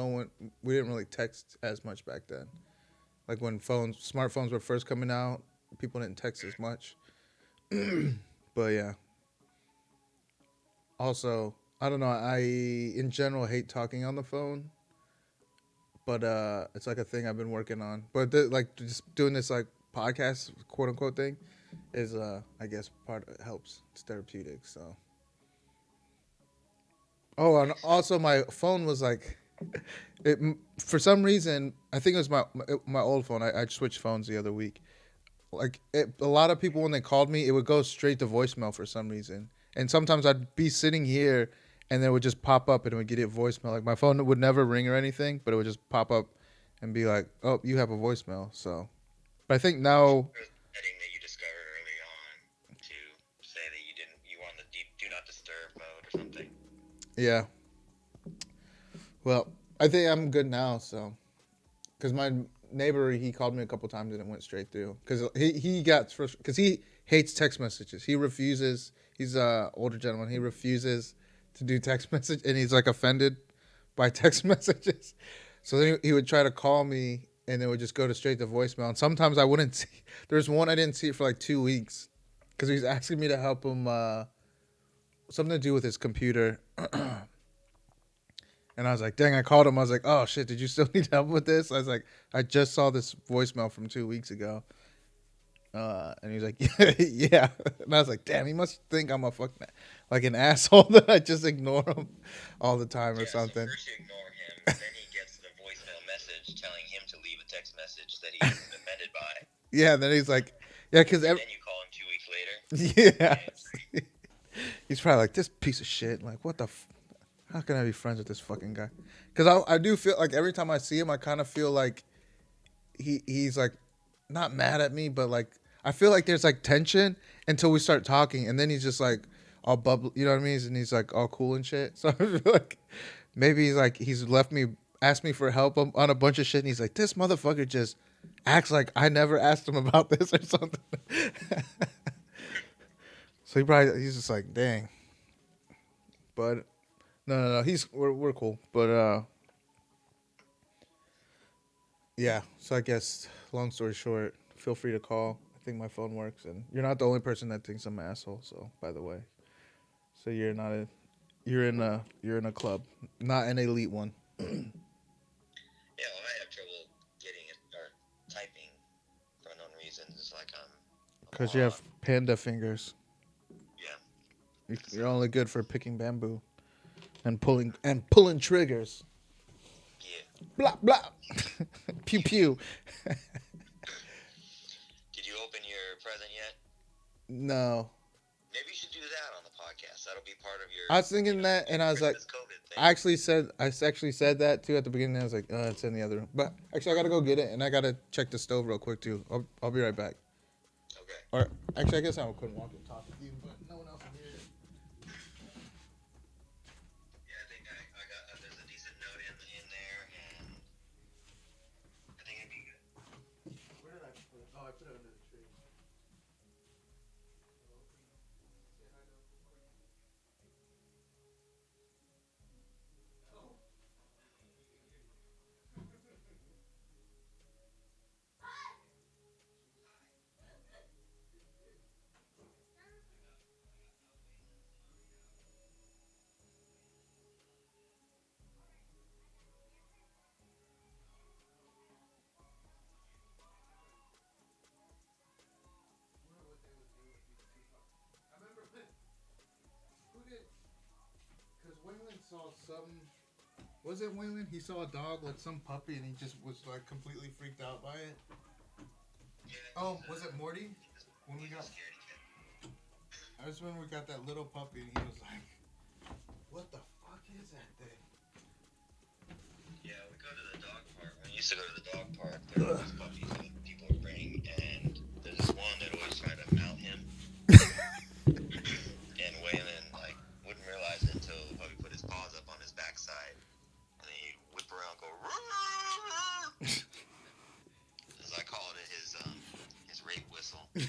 didn't really text as much back then. Like when smartphones were first coming out, people didn't text as much. But yeah. Also, I don't know. I in general hate talking on the phone, but it's like a thing I've been working on. But like just doing this like podcast quote unquote thing is I guess helps. It's therapeutic. So. Oh, and also my phone was like, for some reason I think it was my old phone. I switched phones the other week. Like a lot of people when they called me, it would go straight to voicemail for some reason. And sometimes I'd be sitting here, and then it would just pop up, and it would get a voicemail. Like my phone would never ring or anything, but it would just pop up, and be like, "Oh, you have a voicemail." So, but I think now. Setting that you discovered early on to say that you want the do not disturb mode or something. Yeah. Well, I think I'm good now. So, because my neighbor, he called me a couple times and it went straight through. Because he got frustrated because he hates text messages. He refuses. He's a older gentleman. He refuses to do text message, and he's like offended by text messages. So then he would try to call me, and it would just go to straight to voicemail. And sometimes I wouldn't see. There's one I didn't see it for like 2 weeks because he was asking me to help him something to do with his computer. And I was like, dang, I called him. I was like, oh, shit, did you still need help with this? I was like, I just saw this voicemail from 2 weeks ago. And he was like, yeah. And I was like, damn, he must think I'm like an asshole that I just ignore him all the time or something. So first you ignore him, and then he gets the voicemail message telling him to leave a text message that he's offended by. Yeah, and then he's like, yeah, because... then you call him 2 weeks later. Yeah. He's probably like, this piece of shit. Like, what the... How can I be friends with this fucking guy? Because I do feel like every time I see him, I kind of feel like he's like not mad at me, but like I feel like there's like tension until we start talking, and then he's just like all bubbly, you know what I mean? And he's like all cool and shit. So I feel like maybe he's asked me for help on a bunch of shit, and he's like, this motherfucker just acts like I never asked him about this or something. So he's just like, dang. But no, we're cool. But yeah. So I guess long story short, feel free to call. I think my phone works, and you're not the only person that thinks I'm an asshole. So by the way, so you're in a club, not an elite one. Yeah, well, I have trouble getting it or typing for unknown reasons. It's like because you have panda fingers. Yeah. You're only good for picking bamboo and pulling triggers. Yeah. Blah blah. Pew pew. Did you open your present yet? No. Maybe you should do that on the podcast. That'll be part of your... I was thinking that, and I was like, I actually said that too at the beginning. I was like, it's in the other room. But actually, I gotta go get it, and I gotta check the stove real quick too. I'll be right back. Okay. Or actually, I guess I couldn't walk and talk with you, but no one else will hear it. Yeah, I think I got there's a decent note in there, and I think it'd be good. Where did I put it? Oh, I put it under the tree. saw some. Was it Waylon? He saw a dog, like some puppy, and he just was like completely freaked out by it. Oh, was it Morty? When we got, I just remember we got that little puppy, and he was like, "What the fuck is that thing?" Yeah, we go to the dog park. We used to go to the dog park. There were these puppies that people would bring, and there's this one that always tried to mount him. And Waylon like wouldn't realize it until the puppy put his paws up on his backside, and then he'd whip around, and go. As I called it, his rape whistle. Yeah.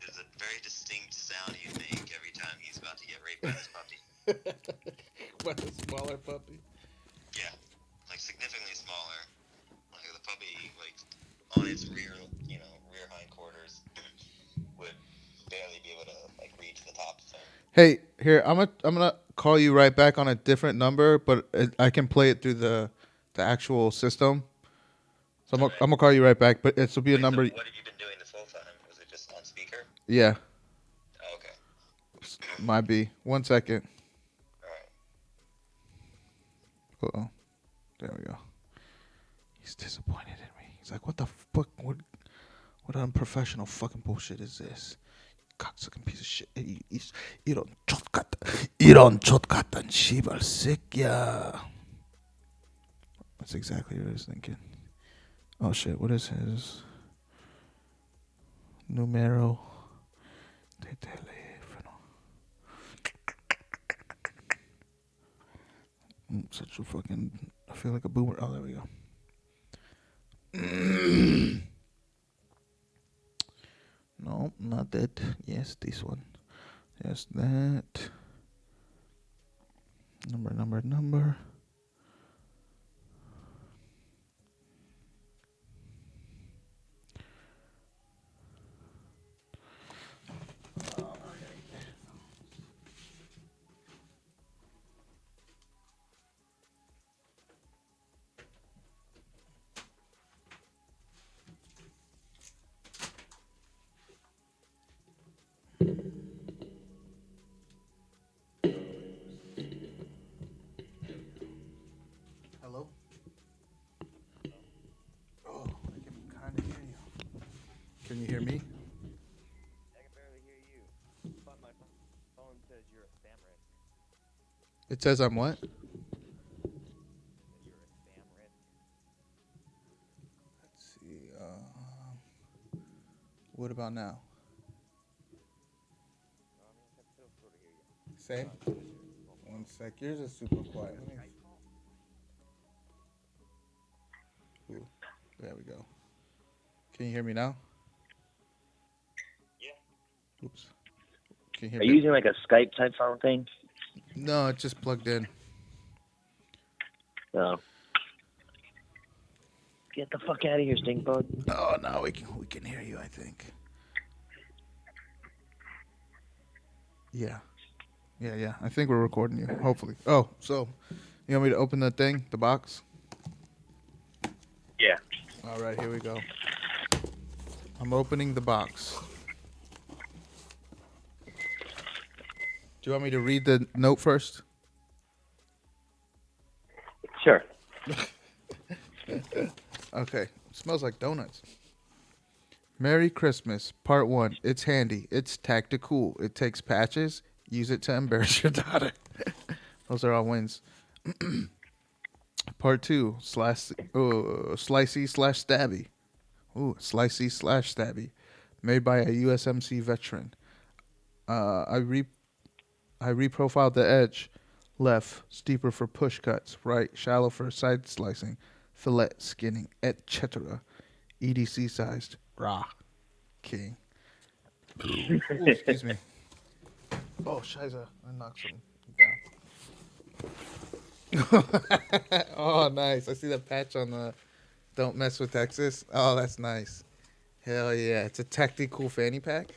It's a very distinct sound he'd make every time he's about to get raped by this puppy. What, a smaller puppy? Yeah, like significantly smaller. Like the puppy, like on its rear hindquarters, would barely be able to like reach the top of him. Hey, here I'm gonna call you right back on a different number, but I can play it through the actual system. So I'm gonna call you right back, but it will be a number. So what have you been doing this whole time? Was it just on speaker? Yeah. Oh, okay. Might be. 1 second. All right. Uh oh. There we go. He's disappointed in me. He's like, "What the fuck? What unprofessional fucking bullshit is this? Cocksucking piece of shit. 이런 족 같은 씨발 새끼야." That's exactly what I was thinking. Oh shit, what is his numero de teléfono? Such a fucking, I feel like a boomer. Oh, there we go. No, not that. Yes, this one. Yes, that. Number. Hello? Oh, I can kind of hear you. Can you hear me? I can barely hear you. But my phone says you're a spam risk. It says I'm what? That you're a spam risk. Let's see. What about now? No, I mean, I can still sort of hear you. Same. 1 sec. Yours is super quiet. Ooh, there we go. Can you hear me now? Yeah. Oops. Can you hear Are me? you using like a Skype type phone thing? No, it's just plugged in. No. Get the fuck out of here, stink bug. Oh no, we can hear you. I think. Yeah. I think we're recording you. Hopefully. Oh, so you want me to open the thing, the box? Yeah. All right, here we go. I'm opening the box. Do you want me to read the note first? Sure. Okay. It smells like donuts. Merry Christmas, Part 1. It's handy. It's tactical. It takes patches. Use it to embarrass your daughter. Those are all wins. Part 2. Slicey/stabby. Ooh, slicey/stabby. Made by a USMC veteran. I reprofiled the edge. Left, steeper for push cuts. Right, shallow for side slicing. Fillet, skinning, etc. EDC sized. Raw. King. Ooh, excuse me. Oh, shiza. I knocked something down. Oh, nice. I see the patch on the Don't Mess with Texas. Oh, that's nice. Hell yeah. It's a tactical fanny pack.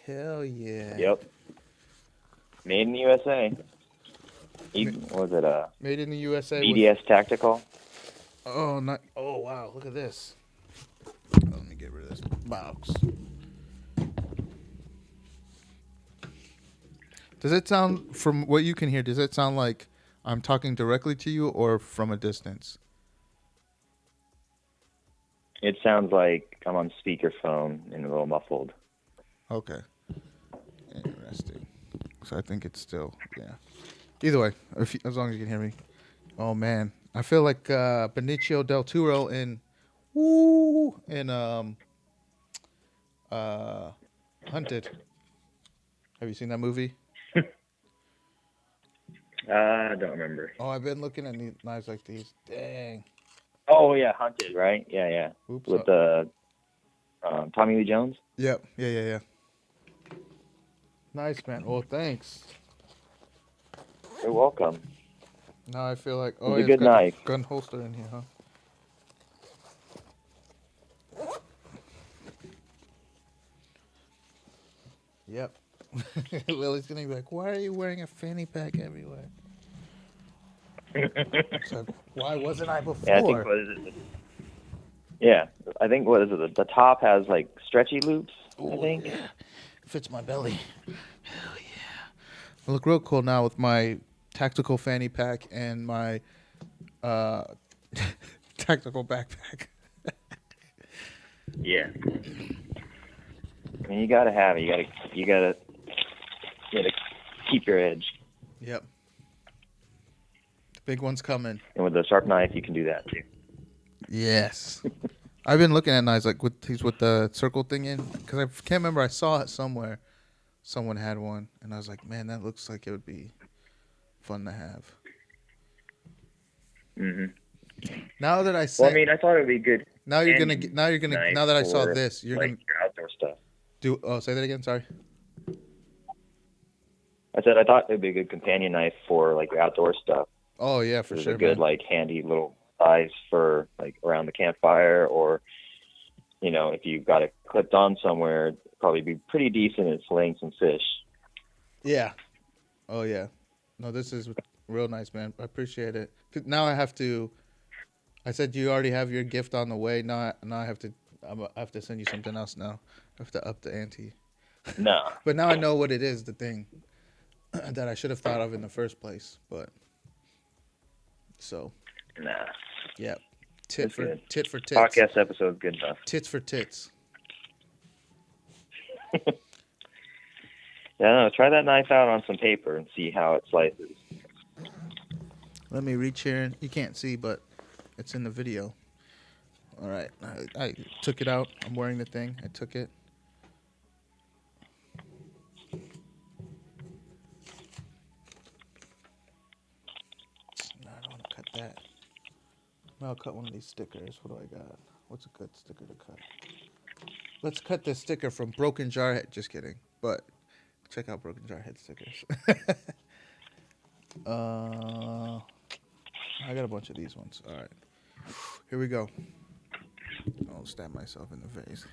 Hell yeah. Yep. Made in the USA. Was it a Made in the USA. BDS Tactical? Oh, not. Oh, wow. Look at this. Let me get rid of this box. Does it sound, from what you can hear, does it sound like I'm talking directly to you or from a distance? It sounds like I'm on speakerphone and a little muffled. Okay. Interesting. So I think it's still, yeah. Either way, as long as you can hear me. Oh, man. I feel like Benicio del Toro in Hunted. Have you seen that movie? I don't remember. Oh, I've been looking at knives like these. Dang. Oh yeah, Hunted, right? Yeah. Oops. With the Tommy Lee Jones. Yep. Yeah. Nice, man. Well, thanks. You're welcome. Now I feel like, It's a it's good got knife. a gun holster in here, huh? Yep. Lily's gonna be like, "Why are you wearing a fanny pack everywhere?" So, why wasn't I before? Yeah, I think what is it? Yeah, I think what is it? The top has like stretchy loops. I think. Yeah. Fits my belly. Hell yeah! I look real cool now with my tactical fanny pack and my tactical backpack. Yeah. I mean, you gotta have it. You gotta keep your edge. Yep. The big one's coming. And with a sharp knife, you can do that too. Yes. I've been looking at knives like with the circle thing in, because I can't remember. I saw it somewhere. Someone had one, and I was like, man, that looks like it would be fun to have. Mhm. Now that I said, Well, I mean, I thought it would be good. now that I saw for, this, you're like, gonna your outdoor stuff. do. Oh, say that again. Sorry. I said I thought it would be a good companion knife for like your outdoor stuff. Oh yeah, for It's sure. a good Man. like handy little size for like around the campfire, or if you got it clipped on somewhere, it'd probably be pretty decent at filleting some fish. Yeah. Oh yeah. No, this is real nice, man. I appreciate it. Now I have to. I said you already have your gift on the way. Now I have to. I have to send you something else now. I have to up the ante. No. But now I know what it is. The thing that I should have thought of in the first place. But so. Nah. Yeah. Tit for tits. Podcast episode good enough. Tits for tits. Yeah, no, try that knife out on some paper and see how it slices. Let me reach here. You can't see, but it's in the video. All right. I took it out. I'm wearing the thing. I took it. No, I don't want to cut that. I'll cut one of these stickers. What do I got? What's a good sticker to cut? Let's cut this sticker from Broken Jar Head. Just kidding. But check out Broken Jar Head stickers. I got a bunch of these ones. All right. Here we go. I'll stab myself in the face.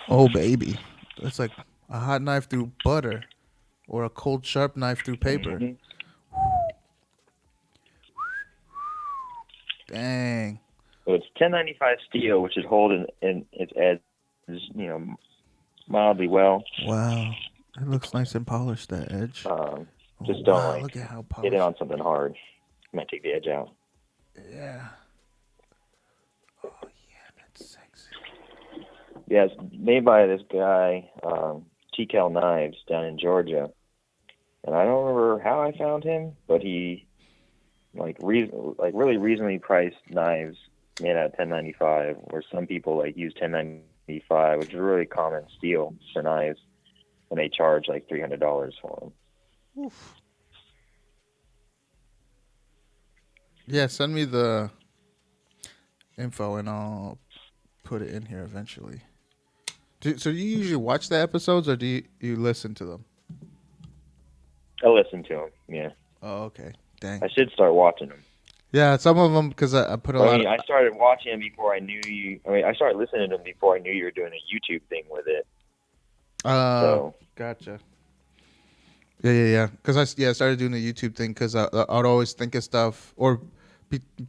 Oh, baby. It's like a hot knife through butter or a cold, sharp knife through paper. Mm-hmm. Dang. So it's 1095 steel, which should hold in its edge, mildly well. Wow. It looks nice and polished, that edge. Just don't look at how hit polished. it on something hard. It might take the edge out. Yeah. Oh, yeah, that's sexy. Yeah, it's made by this guy, TCal Knives, down in Georgia. And I don't remember how I found him, but he, really reasonably priced knives made out of 1095, where some people, use 1095, which is a really common steel for knives, and they charge, $300 for them. Oof. Yeah, send me the info and I'll put it in here eventually. So do you usually watch the episodes or do you listen to them? I listen to them, yeah. Oh, okay. Dang. I should start watching them. Yeah, some of them because I put a lot of... I started watching them before I knew you... I started listening to them before I knew you were doing a YouTube thing with it. Gotcha. Yeah. Because I started doing the YouTube thing because I would always think of stuff or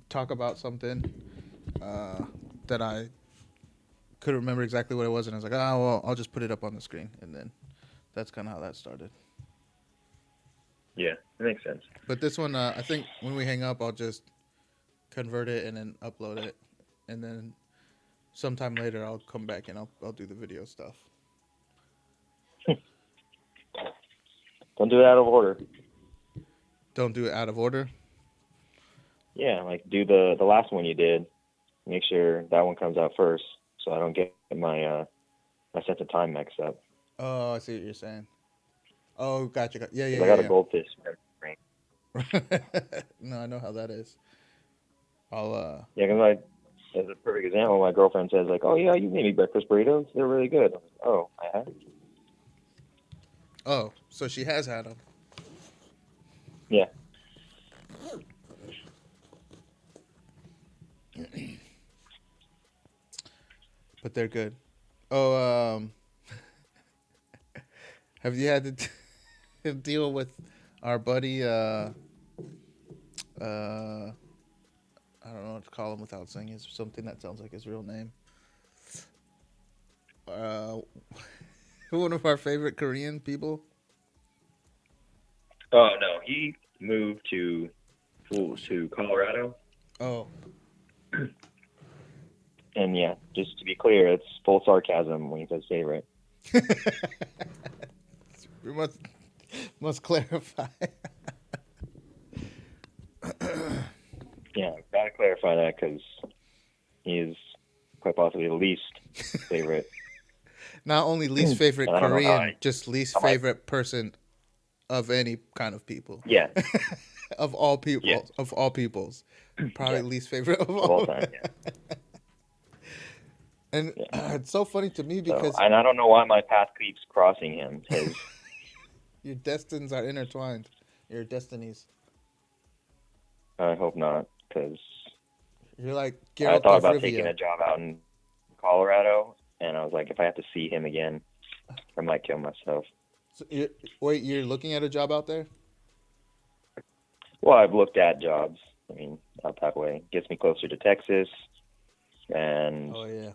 talk about something that I couldn't remember exactly what it was, and I was like, oh well, I'll just put it up on the screen, and then that's kind of how that started. Yeah, it makes sense. But this one, I think when we hang up, I'll just convert it and then upload it, and then sometime later I'll come back and I'll do the video stuff. Don't do it out of order. Don't do it out of order. Yeah, like do the last one you did. Make sure that one comes out first, so I don't get my my sense of time mixed up. Oh, I see what you're saying. Oh, gotcha. Yeah, 'Cause I got a goldfish memory. No, I know how that is. I'll Yeah, because as a perfect example, my girlfriend says like, "Oh yeah, you made me breakfast burritos. They're really good." I'm like, oh, I have. Oh, so she has had them. Yeah. But they're good. Oh, have you had to deal with our buddy? I don't know what to call him without saying his something that sounds like his real name. One of our favorite Korean people. Oh no, he moved to Colorado. Oh, And yeah, just to be clear, it's full sarcasm when he says favorite. we must clarify. Yeah, gotta clarify that because he is quite possibly the least favorite. Not only least favorite I don't know how Korean, just least favorite person of any kind of people. Yeah, Of all people, Yeah. of all peoples, probably Yeah. least favorite of of all. all time. Yeah. And it's so funny to me So, because and I don't know why my path keeps crossing him. His your destinies are intertwined. Your destinies. I hope not, because You're like I Geralt thought of about taking Rivia. a job out in Colorado, and I was like, if I have to see him again, I might kill myself. So wait, you're looking at a job out there? Well, I've looked at jobs. I mean, out that way gets me closer to Texas, and Oh yeah.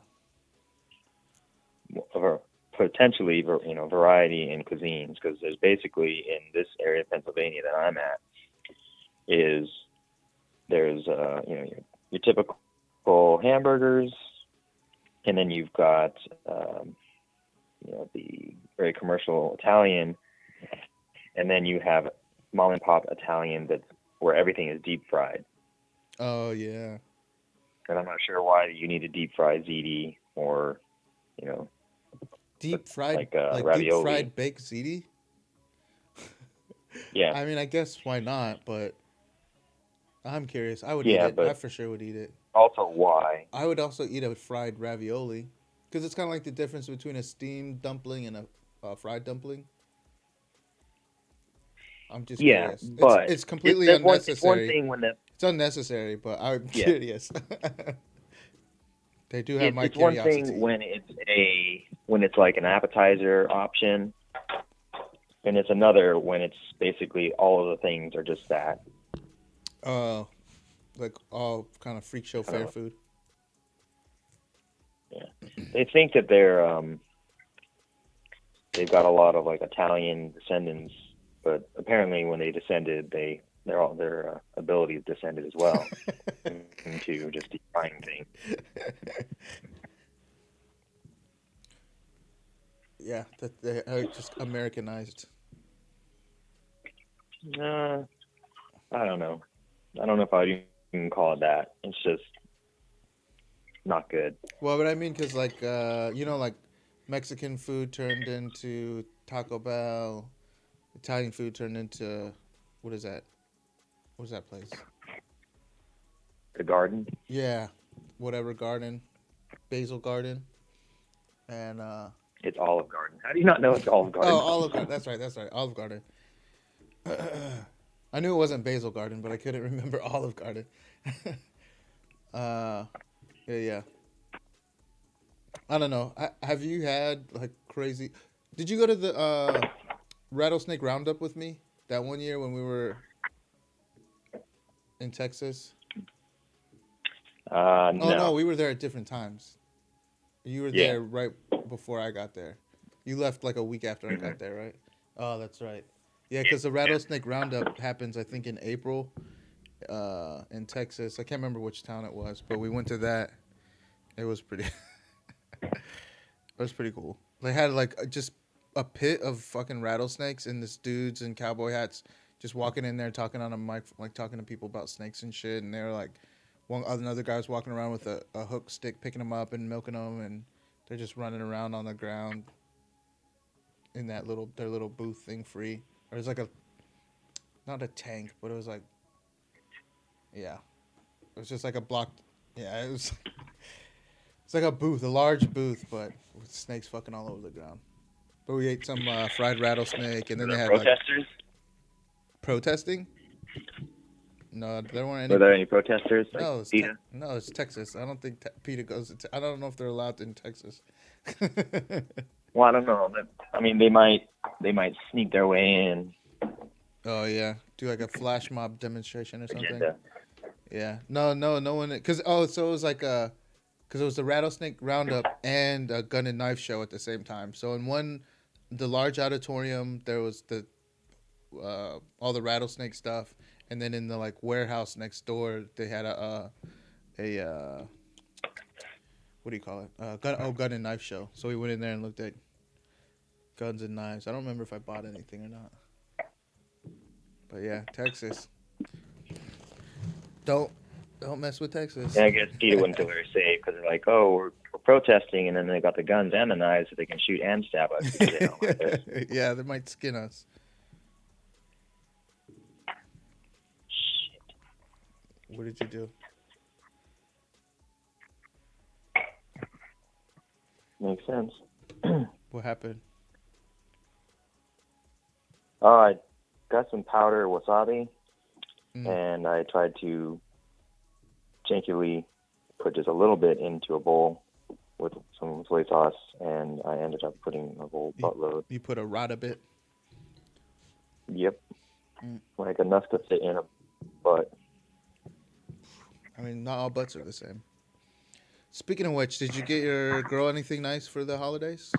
potentially, variety in cuisines. Because there's basically in this area of Pennsylvania that I'm at, there's your typical hamburgers, and then you've got the very commercial Italian, and then you have mom and pop Italian where everything is deep fried. Oh yeah. And I'm not sure why you need a deep fried ziti or Deep fried, like deep ravioli. fried baked ziti. Yeah. I mean, I guess why not? But I'm curious. I would Yeah, eat it. but- I for sure would eat it. Also, why? I would also eat a fried ravioli because it's kind of like the difference between a steamed dumpling and a fried dumpling. I'm just Yeah, curious. but It's completely it's unnecessary. one thing when It's unnecessary, but I'm Yeah. curious. They do have my it's one curiosity. thing when it's like an appetizer option, and it's another when it's basically all of the things are just that. Like all kind of freak show fair food. Yeah, they think that they've got a lot of like Italian descendants, but apparently when they descended, their abilities descended as well into just deep frying things. Yeah, that they are just Americanized. I don't know. I don't know if I'd even call it that. It's just not good. Well, but I mean, because like like Mexican food turned into Taco Bell, Italian food turned into what is that? What is that place? The garden. Yeah, whatever garden, Basil Garden, and It's Olive Garden. How do you not know it's Olive Garden? oh, Olive Garden. That's right, Olive Garden. I knew it wasn't Basil Garden, but I couldn't remember Olive Garden. Yeah. I don't know. Have you had like crazy? Did you go to the Rattlesnake Roundup with me that one year when we were in Texas? No. Oh no, we were there at different times. You were Yeah. there right before I got there. You left like a week after I got there, right? Oh, that's right. Yeah, because the rattlesnake roundup happens, I think, in April, in Texas. I can't remember which town it was, but we went to that. It was pretty. It was pretty cool. They had like just a pit of fucking rattlesnakes, and this dudes in cowboy hats just walking in there talking on a mic, like talking to people about snakes and shit. And they were like, another guy was walking around with a hook stick, picking them up and milking them, and they're just running around on the ground in their little booth thing free. Or it was like not a tank, but it was like, yeah, it was just like a blocked. Yeah, it was. It's like a booth, a large booth, but with snakes fucking all over the ground. But we ate some fried rattlesnake, and then Were they there had like protesters? protesting. No, there weren't any. Were there any protesters? Like No, PETA? no, it's Texas. I don't think PETA goes. I don't know if they're allowed in Texas. Well, I don't know. I mean, they might sneak their way in. Oh yeah, do like a flash mob demonstration or something. Agenda. Yeah, no one. Because so it was like because it was the rattlesnake roundup and a gun and knife show at the same time. So in the large auditorium, there was the all the rattlesnake stuff, and then in the like warehouse next door, they had a what do you call it? Gun and knife show. So we went in there and looked at guns and knives. I don't remember if I bought anything or not. But yeah, Texas. Don't mess with Texas. Yeah, I guess PETA wouldn't feel very safe because they're like, oh, we're protesting, and then they got the guns and the knives so they can shoot and stab us. Because they don't like us. Yeah, they might skin us. Shit. What did you do? Makes sense. What happened? I got some powder wasabi, Mm. and I tried to jankily put just a little bit into a bowl with some soy sauce, and I ended up putting a whole buttload. You put a rot a bit. Yep. Mm. Like enough to fit in a butt. I mean, not all butts are the same. Speaking of which, did you get your girl anything nice for the holidays?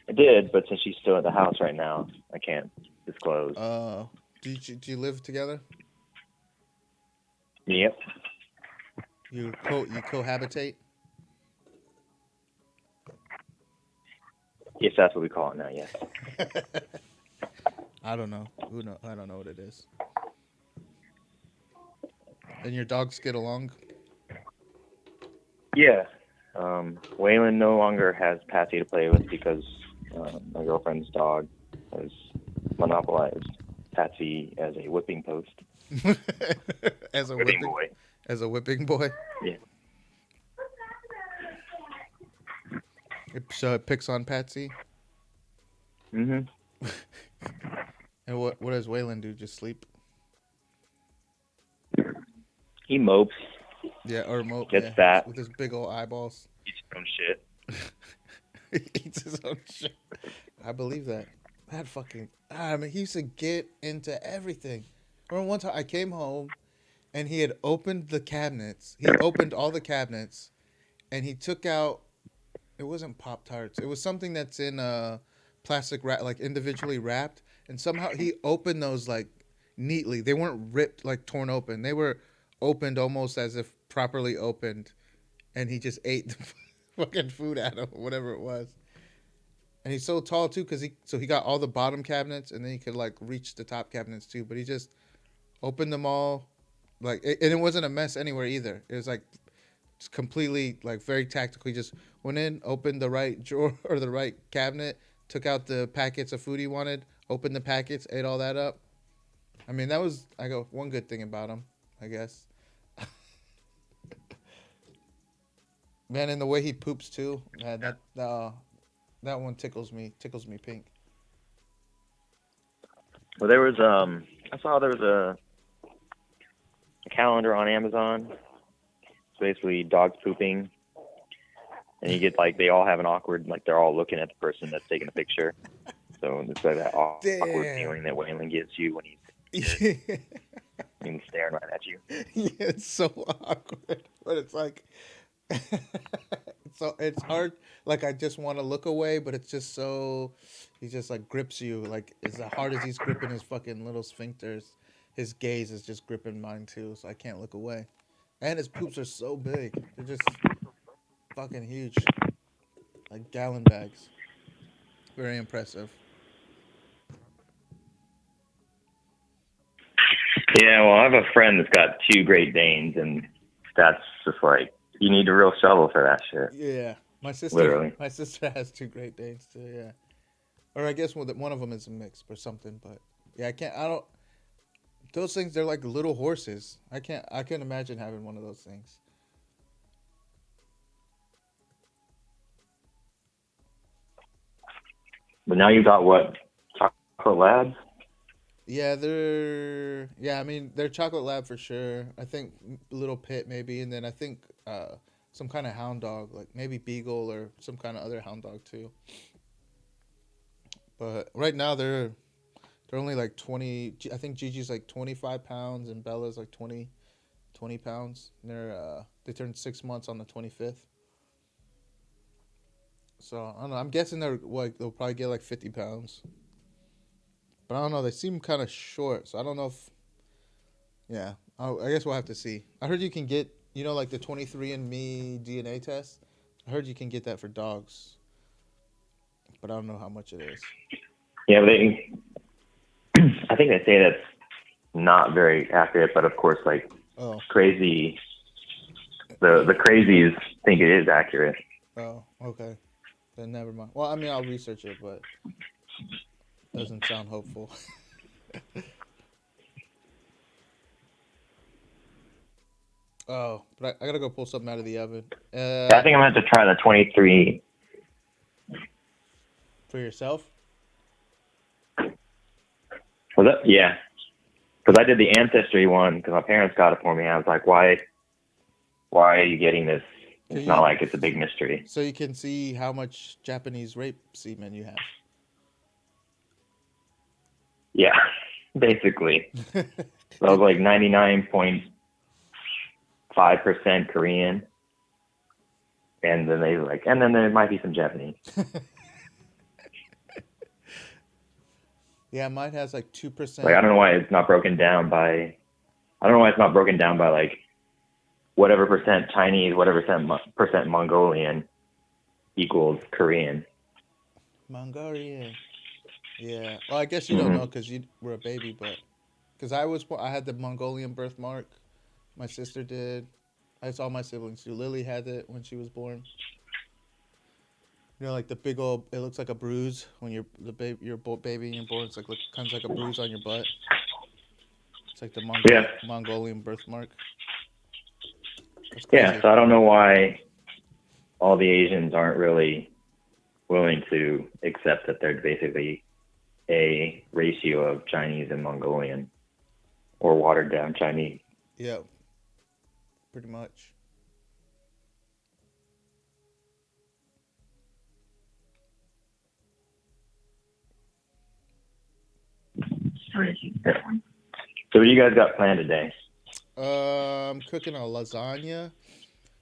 I did, but since she's still at the house right now, I can't disclose. Do you live together? Yep. You cohabitate? If that's what we call it now, yes. I don't know. I don't know what it is. And your dogs get along? Yeah. Waylon no longer has Patsy to play with because my girlfriend's dog has monopolized Patsy as a whipping post. As a Whipping boy. As a whipping boy? Yeah. So it picks on Patsy? Mhm. And what does Waylon do? Just sleep? He mopes. Yeah, or mope. Gets yeah, fat. with his big old eyeballs. Eats his own shit. He eats his own shit. I believe that. That fucking. I mean, he used to get into everything. I remember one time I came home, and he had opened the cabinets. He opened all the cabinets, and he took out. It wasn't Pop-Tarts. It was something that's in plastic wrap, like individually wrapped, and somehow he opened those like neatly. They weren't ripped, like torn open. They were opened almost as if properly opened, and he just ate the fucking food out of whatever it was. And he's so tall too, because he got all the bottom cabinets, and then he could like reach the top cabinets too. But he just opened them all, and it wasn't a mess anywhere either. It was like just completely like very tactical. He just went in, opened the right drawer or the right cabinet, took out the packets of food he wanted, opened the packets, ate all that up. I mean, that was one good thing about him, I guess. Man, and the way he poops too, that one tickles me pink. Well, there was I saw there was a calendar on Amazon. It's basically dogs pooping, and you get like they all have an awkward, like they're all looking at the person that's taking the picture. So it's like that awkward feeling that Waylon gives you when he's staring right at you. Yeah, it's so awkward, but it's like So it's hard. Like I just want to look away, but it's just so he just like grips you. Like as hard as he's gripping his fucking little sphincters, his gaze is just gripping mine too. So I can't look away. And his poops are so big. They're just fucking huge, like gallon bags. Very impressive. Yeah, well, I have a friend that's got 2 Great Danes, and that's just like you need a real shovel for that shit. Yeah, my sister. Literally. My sister has 2 Great Danes too. Yeah, or I guess one of them is a mix or something. But yeah, I can't. I don't. Those things, they're like little horses. I can't. I can't imagine having one of those things. But now you got what? Chocolate Labs? Yeah, they're. Yeah, I mean they're chocolate lab for sure. I think little pit maybe, and then I think some kind of hound dog, like maybe beagle or some kind of other hound dog too. But right now they're only like 20. I think Gigi's like 25 pounds and Bella's like 20 pounds. And they turned 6 months on the 25th. So I don't know. I'm guessing they'll probably get like 50 pounds. But I don't know. They seem kind of short, so I don't know if. Yeah, I guess we'll have to see. I heard you can get like the 23andMe DNA test. I heard you can get that for dogs, but I don't know how much it is. Yeah, I think they say that's not very accurate, but of course, like crazy, the crazies think it is accurate. Oh, okay. Then never mind. Well, I mean, I'll research it, but doesn't sound hopeful. Oh, but I gotta go pull something out of the oven. I think I'm gonna have to try the 23. For yourself? Was that? Yeah, because I did the ancestry one because my parents got it for me. I was like, why are you getting this? It's not like it's a big mystery. So you can see how much Japanese rape semen you have. Yeah, basically. So I was like 99.5% Korean, and then and then there might be some Japanese. Yeah, mine has like 2%. Like I don't know why it's not broken down by. I don't know why it's not broken down by like whatever percent Chinese, whatever percent Mongolian equals Korean. Mongolian. Yeah. Well, I guess you don't know because you were a baby, but because I had the Mongolian birthmark. My sister did. I saw my siblings too. Lily had it when she was born. Like the big old. It looks like a bruise when you're baby and you're born. It's like kind of like a bruise on your butt. It's like the Mongolian birthmark. Yeah, so I don't know why all the Asians aren't really willing to accept that they're basically a ratio of Chinese and Mongolian or watered down Chinese. Yeah, pretty much. So what do you guys got planned today? I'm cooking a lasagna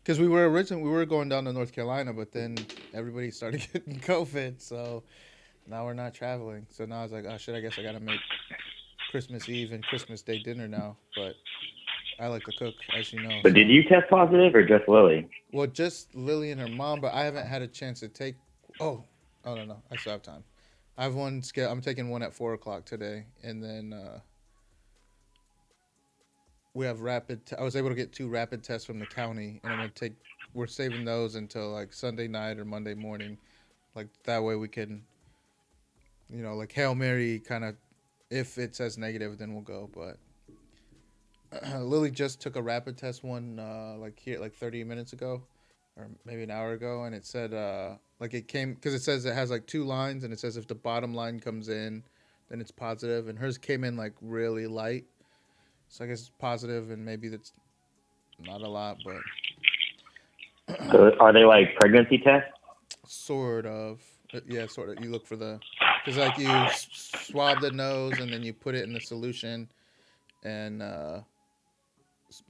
because we were going down to North Carolina, but then everybody started getting COVID, so now we're not traveling. So now I was like, oh shit, I guess I gotta make Christmas Eve and Christmas Day dinner now. But I like to cook, as you know. But did you test positive or just Lily? Well, just Lily and her mom, but I haven't had a chance to take. Oh no, I still have time. I have one. I'm taking one at 4:00 today, and then we have rapid. I was able to get 2 rapid tests from the county, and I'm gonna take. We're saving those until like Sunday night or Monday morning, like that way we can. Like Hail Mary kind of. If it says negative, then we'll go. But Lily just took a rapid test one like 30 minutes ago, or maybe an hour ago, and it said like it came because it says it has like 2 lines, and it says if the bottom line comes in, then it's positive, and hers came in like really light. So I guess it's positive, and maybe that's not a lot, but. So are they like pregnancy tests? Sort of. Yeah, sort of. You look for because like you swab the nose, and then you put it in the solution, and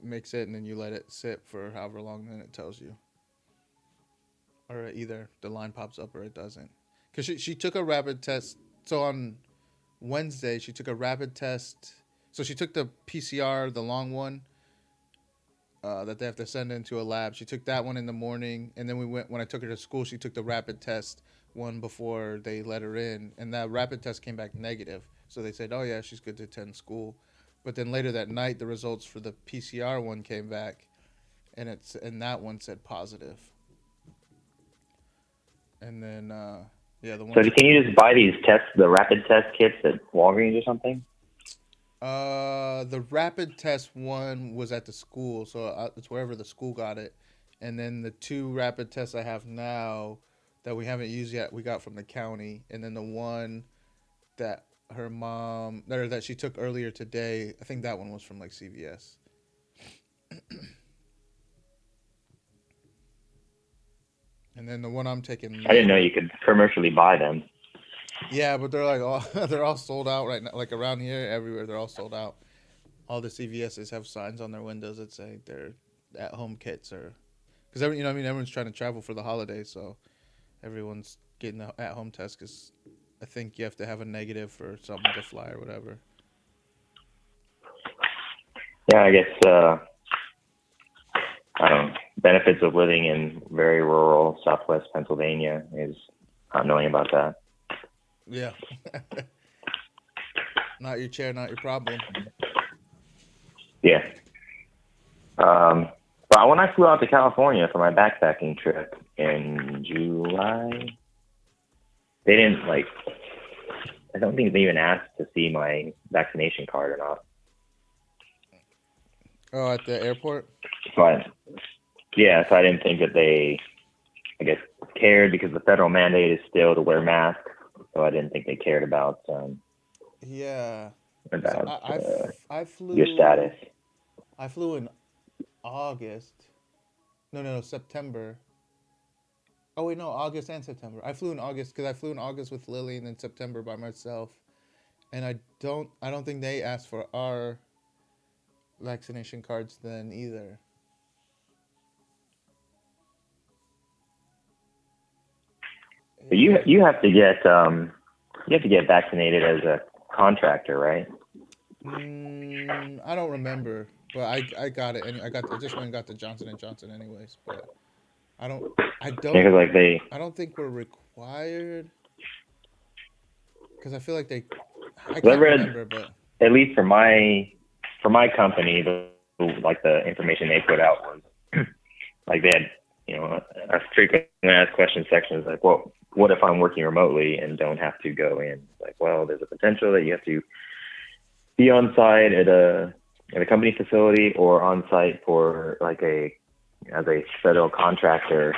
mix it, and then you let it sit for however long, then it tells you. or either the line pops up or it doesn't. Because she took a rapid test. So on Wednesday, she took a rapid test. So she took the PCR, the long one, that they have to send into a lab. She took that one in the morning, and then when I took her to school, she took the rapid test one before they let her in, and that rapid test came back negative. So they said, "Oh yeah, she's good to attend school." But then later that night, the results for the PCR one came back, and that one said positive. And then yeah, the one. So can you just buy these tests, the rapid test kits at Walgreens or something? The rapid test one was at the school, so it's wherever the school got it. And then the two rapid tests I have now that we haven't used yet, we got from the county. And then the one that her mom, or that she took earlier today, I think that one was from like CVS. And then the one I'm taking. I didn't know you could commercially buy them. Yeah, but they're like they're all sold out right now. Like around here, everywhere they're all sold out. All the CVSs have signs on their windows that say they're at-home kits, or because everyone's trying to travel for the holidays, so everyone's getting the at-home test because I think you have to have a negative for something to fly or whatever. Yeah, I guess I don't know. Benefits of living in very rural Southwest Pennsylvania is not knowing about that. Yeah. Not your chair, not your problem. Yeah. But when I flew out to California for my backpacking trip in July, they didn't I don't think they even asked to see my vaccination card or not. Oh, at the airport? But yeah, so I didn't think that they, I guess, cared because the federal mandate is still to wear masks. So I didn't think they cared about yeah. I flew your status. I flew in August. No, September. Oh wait, no, August and September. I flew in August because I flew in August with Lily, and then September by myself. And I don't think they asked for our vaccination cards then either. But you have to get vaccinated as a contractor, right? I don't remember, but I got it. I just went and got the Johnson & Johnson anyways. But I don't think we're required because I feel like I can't remember, but at least for my company, the information they put out was like they had a frequently asked questions section is like, well, what if I'm working remotely and don't have to go in? Like, well, there's a potential that you have to be on site at a company facility or on site for as a federal contractor.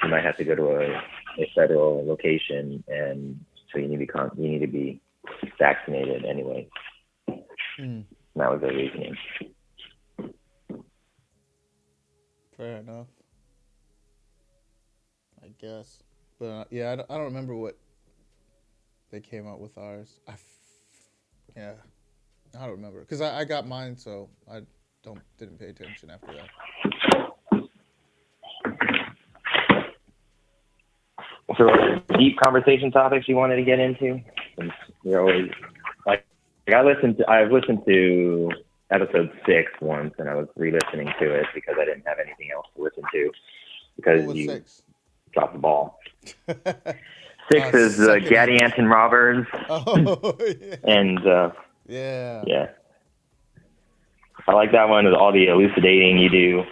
You might have to go to a federal location, and so you need to be vaccinated anyway. And that was their reasoning. Fair enough, I guess. But yeah, I don't remember what they came out with ours. I don't remember because I got mine, so I didn't pay attention after that. So, deep conversation topics you wanted to get into? Since you're always I've listened to episode 6 once, and I was re-listening to it because I didn't have anything else to listen to because you 6? dropped the ball. 6 is Gaddy Anton Roberts. Oh, yeah. And yeah. I like that one with all the elucidating you do,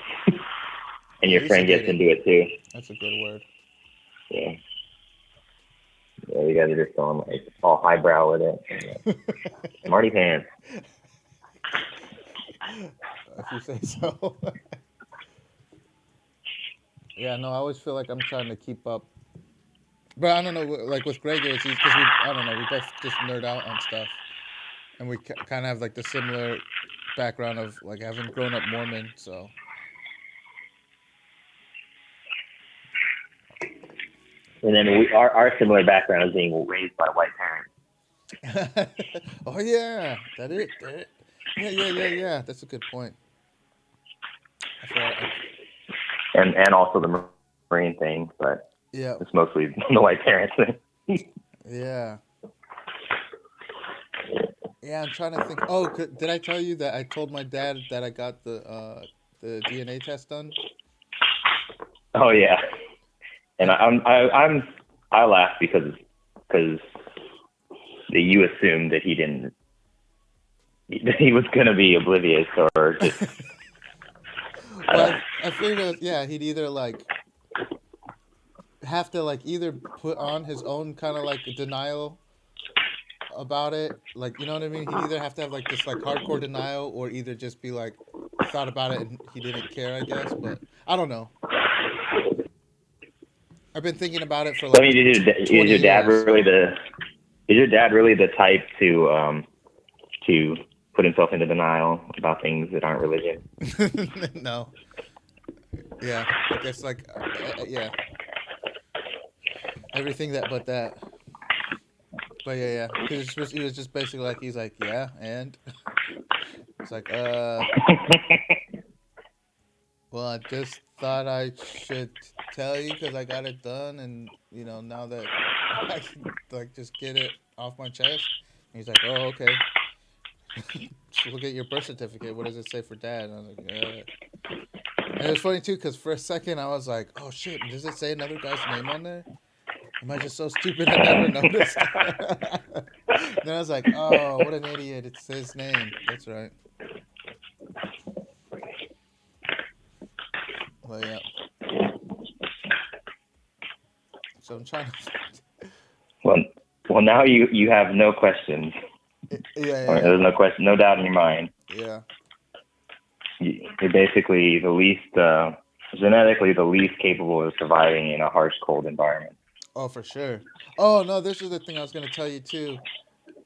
and your friend gets into it too. That's a good word. Yeah. Yeah, you guys are just going all highbrow with it. Smarty pants. If you say so. Yeah, no, I always feel like I'm trying to keep up. But I don't know, like with Greg, it's because we both just nerd out on stuff. And we kind of have like the similar background of like having grown up Mormon, so. And then our similar background is being raised by white parents. Oh yeah, that is. Yeah. That's a good point. And also the brain thing, but Yeah. it's mostly the white parents thing. Yeah. Yeah, I'm trying to think. Oh, did I tell you that I told my dad that I got the DNA test done? Oh yeah, and I laugh because you assumed that he was gonna be oblivious or just Well, I figured, yeah, he'd either like have to like either put on his own kind of like denial about it, like you know what I mean. He'd either have to have like this like hardcore denial, or either just be like he thought about it and he didn't care, I guess. But I don't know. I've been thinking about it for I like mean, is 20 your dad years. really the type to put himself into denial about things that aren't religion? No. Yeah, I guess like yeah, everything that but that. But yeah, because he was just basically like he's like yeah, and it's like well, I just thought I should tell you because I got it done, and you know now that I can like just get it off my chest. And he's like, oh okay. Just look at your birth certificate. What does it say for dad? And I was like, And it was funny too because for a second I was like, oh shit, does it say another guy's name on there? Am I just so stupid I never noticed? Then I was like, oh, what an idiot. It's his name. That's right. Well, yeah. So I'm trying to. Well, now you have no questions. Yeah. There's no question, no doubt in your mind. Yeah. You're basically the least genetically the least capable of surviving in a harsh, cold environment. Oh, for sure. Oh no, this is the thing I was gonna tell you too.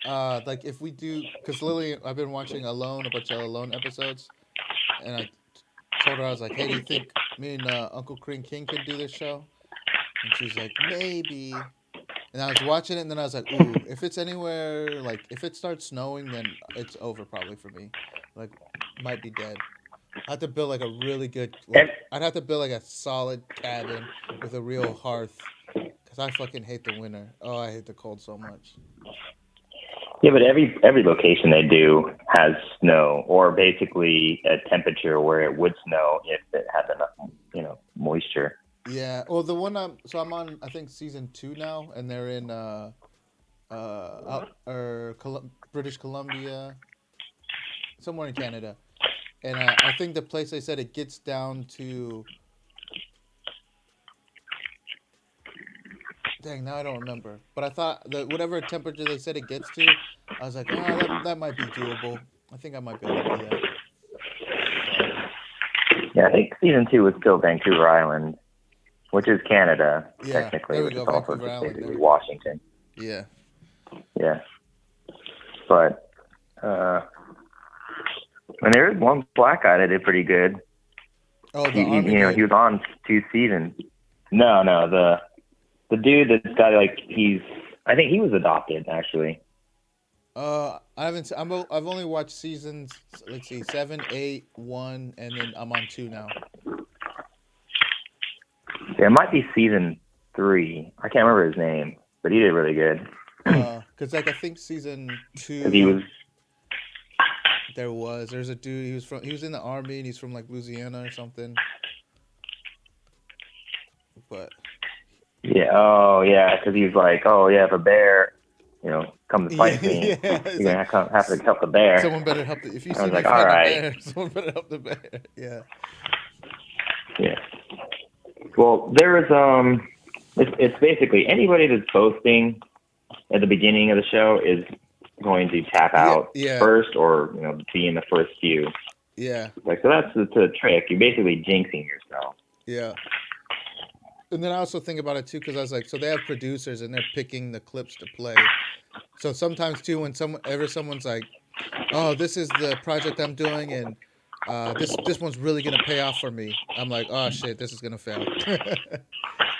Like if we do, because Lily, I've been watching Alone, a bunch of Alone episodes, and I told her I was like, hey, do you think me and Uncle Cream King could do this show? And she's like, maybe. And I was watching it, and then I was like, ooh, if it's anywhere, like, if it starts snowing, then it's over probably for me. Like, might be dead. I have to build, like, a really good, like, I'd have to build, like, a solid cabin with a real hearth. Because I fucking hate the winter. Oh, I hate the cold so much. Yeah, but every location they do has snow, or basically a temperature where it would snow if it has enough, moisture. Yeah. Well, the one I'm on, I think season 2 now, and they're in British Columbia, somewhere in Canada, and I think the place they said it gets down to. Dang, now I don't remember. But I thought that whatever temperature they said it gets to, I was like, oh, that might be doable. I think I might be able to do that. Yeah, I think season 2 was still Vancouver Island, which is Canada, Yeah, technically, there we which go, is also Vancouver just Island, basically there we go. Washington. Yeah. Yeah. But, and there is one black guy that did pretty good. Oh, the Army dude. He was on 2 seasons. No, the dude that's got I think he was adopted actually. I haven't. I've only watched seasons. Let's see, 7, 8, 1, and then I'm on 2 now. Yeah, it might be season 3. I can't remember his name, but he did really good. Because like I think season 2. He was. There's a dude. He was in the Army and he's from like Louisiana or something. But. Yeah. Oh, yeah. Because he's like, oh yeah, if a bear, comes to fight me, you're gonna have to help the bear. Someone better help if you see me like, fight right. the bear. Someone better help the bear. Yeah. Yeah. Well, there is it's basically anybody that's posting at the beginning of the show is going to tap out first, or be in the first few. Yeah. Like, so that's the trick. You're basically jinxing yourself. Yeah. And then I also think about it too, because I was like, so they have producers and they're picking the clips to play. So sometimes too, when someone's like, oh, this is the project I'm doing, and this one's really gonna pay off for me, I'm like, oh shit, this is gonna fail.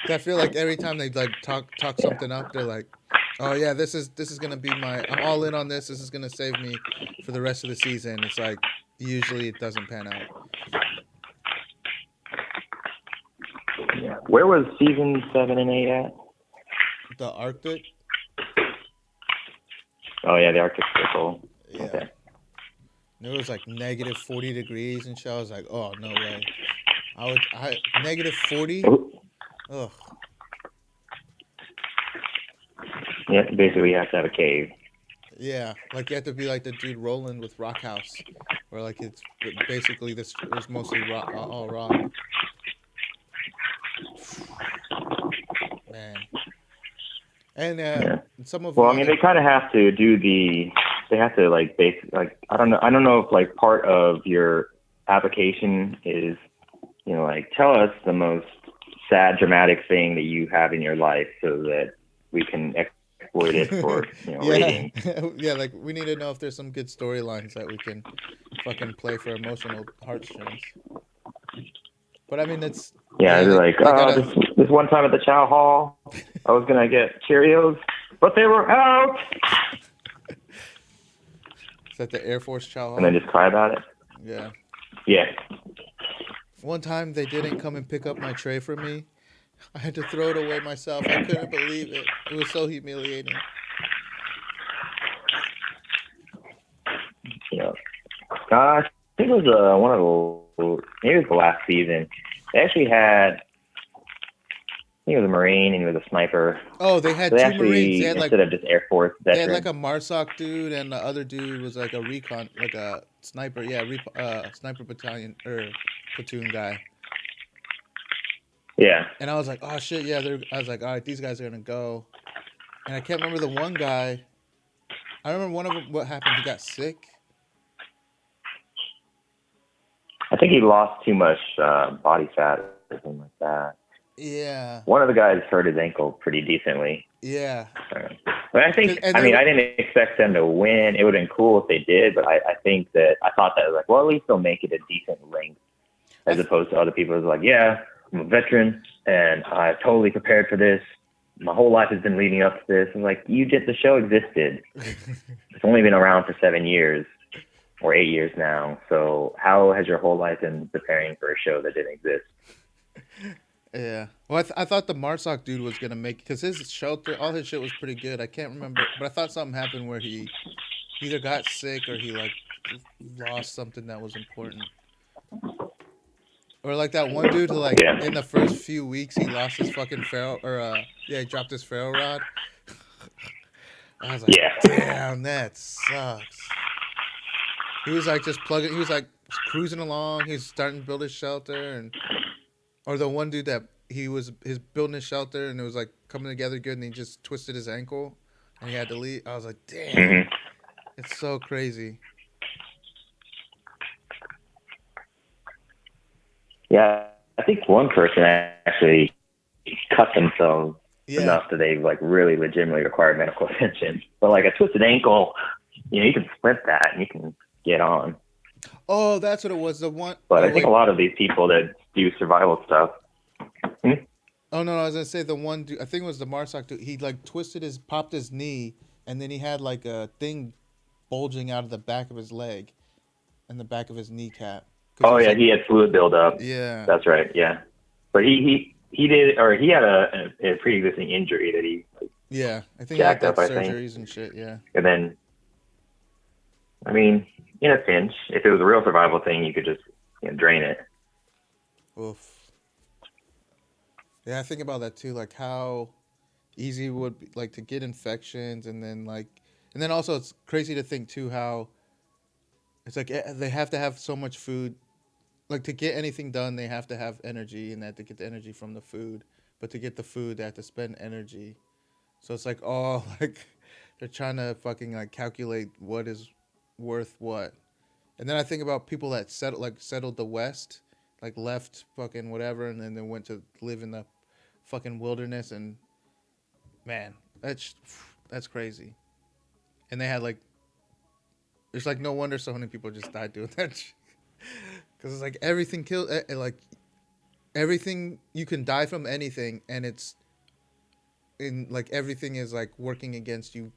I feel like every time they like talk something up, they're like, oh yeah, this is gonna be I'm all in on this. This is gonna save me for the rest of the season. It's like usually it doesn't pan out. Yeah. Where was season 7 and 8 at? The Arctic. Oh yeah, the Arctic Circle. Yeah. Okay. It was like negative 40 degrees and shit. I was like, oh no way. Negative 40. Ugh. Yeah, basically you have to have a cave. Yeah, like you have to be like the dude Roland with Rock House, where like it's basically this. It was mostly rock, all rock. Man, and some of them. Well, I mean, they kind of have to do the. They have to like I don't know. I don't know if like part of your application is, you know, like tell us the most sad, dramatic thing that you have in your life, so that we can exploit it for rating. Yeah, like we need to know if there's some good storylines that we can fucking play for emotional heartstrings. But I mean, it's they're like this one time at the Chow Hall, I was gonna get Cheerios, but they were out. Is that the Air Force Chow Hall? And then just cry about it. Yeah. Yeah. One time they didn't come and pick up my tray for me. I had to throw it away myself. I couldn't believe it. It was so humiliating. Yeah. I think it was one of the, maybe it was the last season. They actually had, I think it was a Marine and he was a sniper. Oh, they had so two Marines. They had instead of just Air Force veterans. They had like a MARSOC dude, and the other dude was like a recon, like a sniper. Yeah, sniper battalion or platoon guy. Yeah. And I was like, oh shit, yeah. I was like, all right, these guys are gonna go. And I can't remember the one guy. I remember one of them. What happened? He got sick. I think he lost too much body fat or something like that. Yeah. One of the guys hurt his ankle pretty decently. Yeah. But I think, I didn't expect them to win. It would have been cool if they did, but I think that, I thought that, like, well, at least they'll make it a decent length, as opposed to other people who's like, yeah, I'm a veteran, and I've totally prepared for this. My whole life has been leading up to this. And like, the show existed. It's only been around for 7 years. Or 8 years now. So how has your whole life been preparing for a show that didn't exist? Yeah. Well, I thought the MARSOC dude was going to make, because his shelter, all his shit was pretty good. I can't remember, but I thought something happened where he either got sick or he like lost something that was important. Or like that one dude who like in the first few weeks he lost his fucking he dropped his ferro rod. I was like, damn, that sucks. He was like just plugging. He was like cruising along. He's starting to build his shelter, or the one dude that his building his shelter, and it was like coming together good, and he just twisted his ankle, and he had to leave. I was like, damn, it's so crazy. Yeah, I think one person actually cut themselves enough that they like really legitimately required medical attention. But like a twisted ankle, you can splint that and you can get on. Oh, that's what it was. The one. But I think a lot of these people that do survival stuff. Oh no, I was gonna say the one dude. I think it was the MARSOC dude. He like popped his knee, and then he had like a thing bulging out of the back of his leg, and the back of his kneecap. Oh yeah, he had fluid buildup. Yeah, that's right. Yeah, but he did, or he had a pre-existing injury that he. Yeah, I think he had surgeries and shit. Yeah, and then. I mean, in a pinch, if it was a real survival thing, you could just drain it. Oof. Yeah, I think about that too, like how easy it would be, like to get infections, and then also it's crazy to think too how it's like they have to have so much food, like to get anything done they have to have energy, and that to get the energy from the food, but to get the food they have to spend energy, so it's like they're trying to fucking like calculate what is worth what. And then I think about people that settled the West, like left fucking whatever, and then they went to live in the fucking wilderness, and man, that's crazy. And they had like, it's like no wonder so many people just died doing that shit. Because it's like everything killed, like everything, you can die from anything, and it's in like everything is like working against you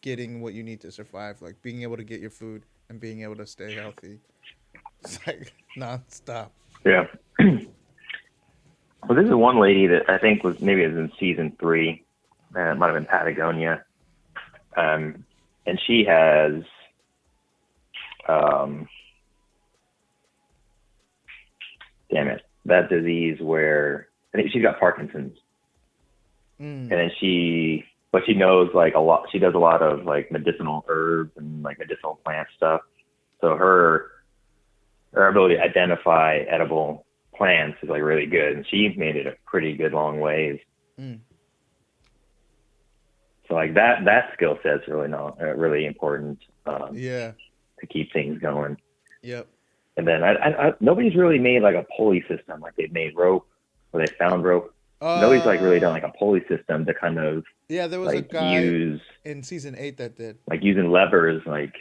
getting what you need to survive, like being able to get your food and being able to stay healthy. It's like nonstop. Yeah. Was Well, this is one lady that I think was maybe it was in season 3. It might have been Patagonia. And she has damn it, that disease where I think she's got Parkinson's. And then she knows like a lot. She does a lot of like medicinal herbs and like medicinal plant stuff. So her ability to identify edible plants is like really good, and she made it a pretty good long ways. So like that skill set's really not really important. Yeah. To keep things going. Yep. And then I nobody's really made like a pulley system. Like they've made rope, or they found rope. Nobody's like really done like a pulley system to kind of there was like a guy use in season 8 that did like using levers like.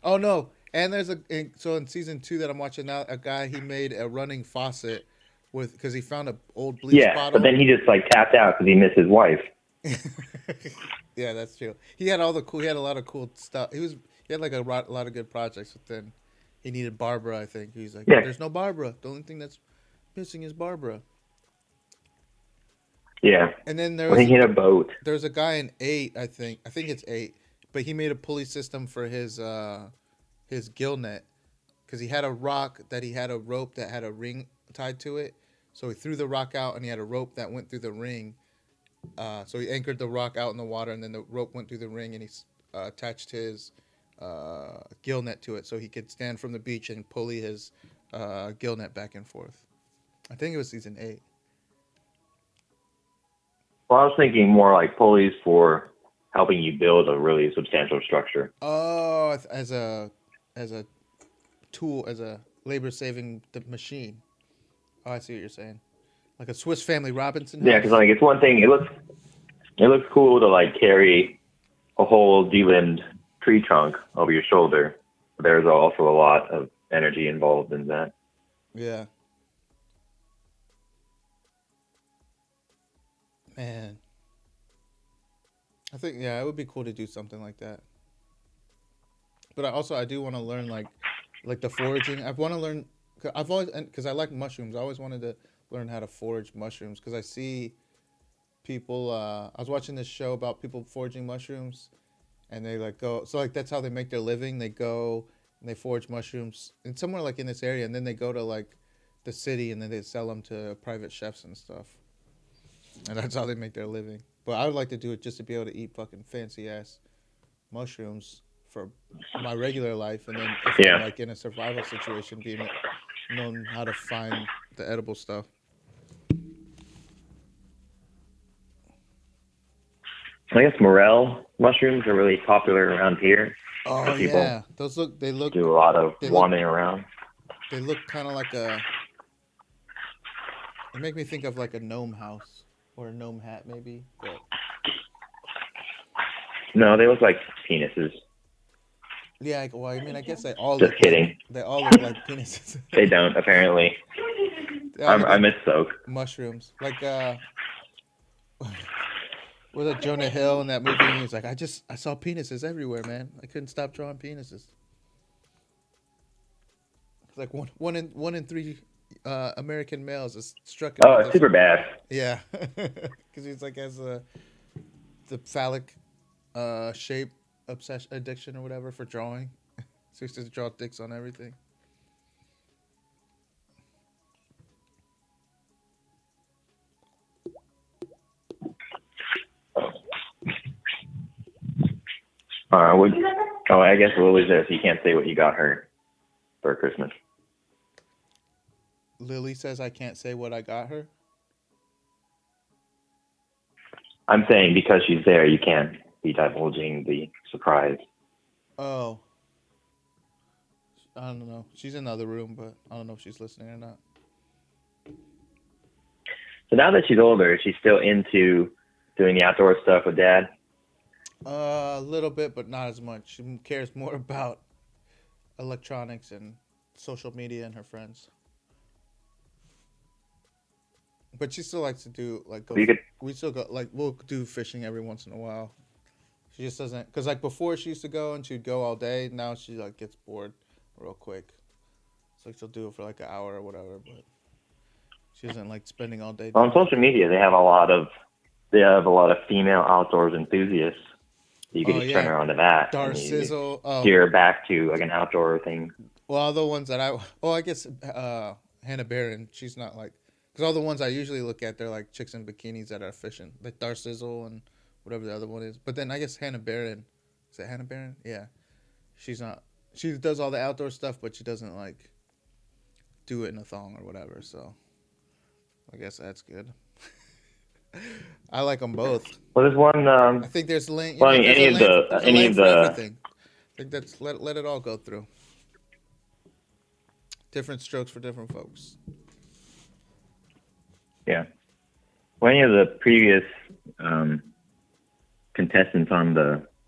Oh no! And there's so in season 2 that I'm watching now, a guy he made a running faucet because he found an old bleach bottle. But then he just like tapped out because he missed his wife. Yeah, that's true. He had a lot of cool stuff. He had like a lot of good projects, but then he needed Barbara. I think he's like, there's no Barbara. The only thing that's missing is Barbara. Yeah. And then I think he had a boat. There's a guy in 8, I think it's 8, but he made a pulley system for his gill net because he had a rock that he had a rope that had a ring tied to it. So he threw the rock out and he had a rope that went through the ring. So he anchored the rock out in the water and then the rope went through the ring and he attached his gill net to it so he could stand from the beach and pulley his gill net back and forth. I think it was season 8. Well, I was thinking more like pulleys for helping you build a really substantial structure. Oh, as a tool, as a labor-saving machine. Oh, I see what you're saying. Like a Swiss Family Robinson house? Yeah, because like it's one thing. It looks cool to like carry a whole delimbed tree trunk over your shoulder. But there's also a lot of energy involved in that. Yeah. Man. I think, it would be cool to do something like that. But I do want to learn like the foraging. I want to learn, because I like mushrooms. I always wanted to learn how to forage mushrooms because I see people, I was watching this show about people foraging mushrooms and they like go, so like that's how they make their living. They go and they forage mushrooms and somewhere like in this area and then they go to like the city and then they sell them to private chefs and stuff. And that's how they make their living. But I would like to do it just to be able to eat fucking fancy ass mushrooms for my regular life, and then if I'm like in a survival situation, being known how to find the edible stuff. I guess morel mushrooms are really popular around here. Oh yeah, they look do a lot of wandering around. They look kind of like they make me think of like a gnome house. Or a gnome hat, maybe. But... No, they look like penises. Yeah, well, I mean, I guess they all Just look kidding. Like, they all look like penises. They don't, apparently. I misspoke. Mushrooms. Like, was it Jonah Hill in that movie? He's like, I saw penises everywhere, man. I couldn't stop drawing penises. It's like one in 3 American males is struck. Oh, it's super bad. Yeah, because he's like has the phallic shape addiction or whatever for drawing. So he used to draw dicks on everything. I guess Lily's there, so you can't say what you got her for Christmas. Lily says I can't say what I got her. I'm saying because she's there, you can't be divulging the surprise. Oh. I don't know. She's in the other room, but I don't know if she's listening or not. So now that she's older, is she still into doing the outdoor stuff with Dad? A little bit, but not as much. She cares more about electronics and social media and her friends. But she still likes to do like we still go like we'll do fishing every once in a while. She just doesn't because like before she used to go and she'd go all day. Now she like gets bored real quick. So like she'll do it for like an hour or whatever. But She doesn't like spending all day. On social media, they have a lot of female outdoors enthusiasts. You could Oh just turn yeah, her onto that, and you just Sizzle. Oh, steer her back to like an outdoor thing. well, all the ones that I guess Hannah Barron. She's not like because all the ones I usually look at, they're like chicks in bikinis that are fishing, like Sizzle and whatever the other one is. But then I guess Hannah Barron. Is it Hannah Barron? Yeah, she's not. She does all the outdoor stuff, but she doesn't like do it in a thong or whatever. So I guess that's good. I like them both. Well, there's one. I think there's lane. Well, There's any a of lane. the There's a any lane of for the everything. I think that's let it all go through. Different strokes for different folks. yeah. Well, any of the previous contestants on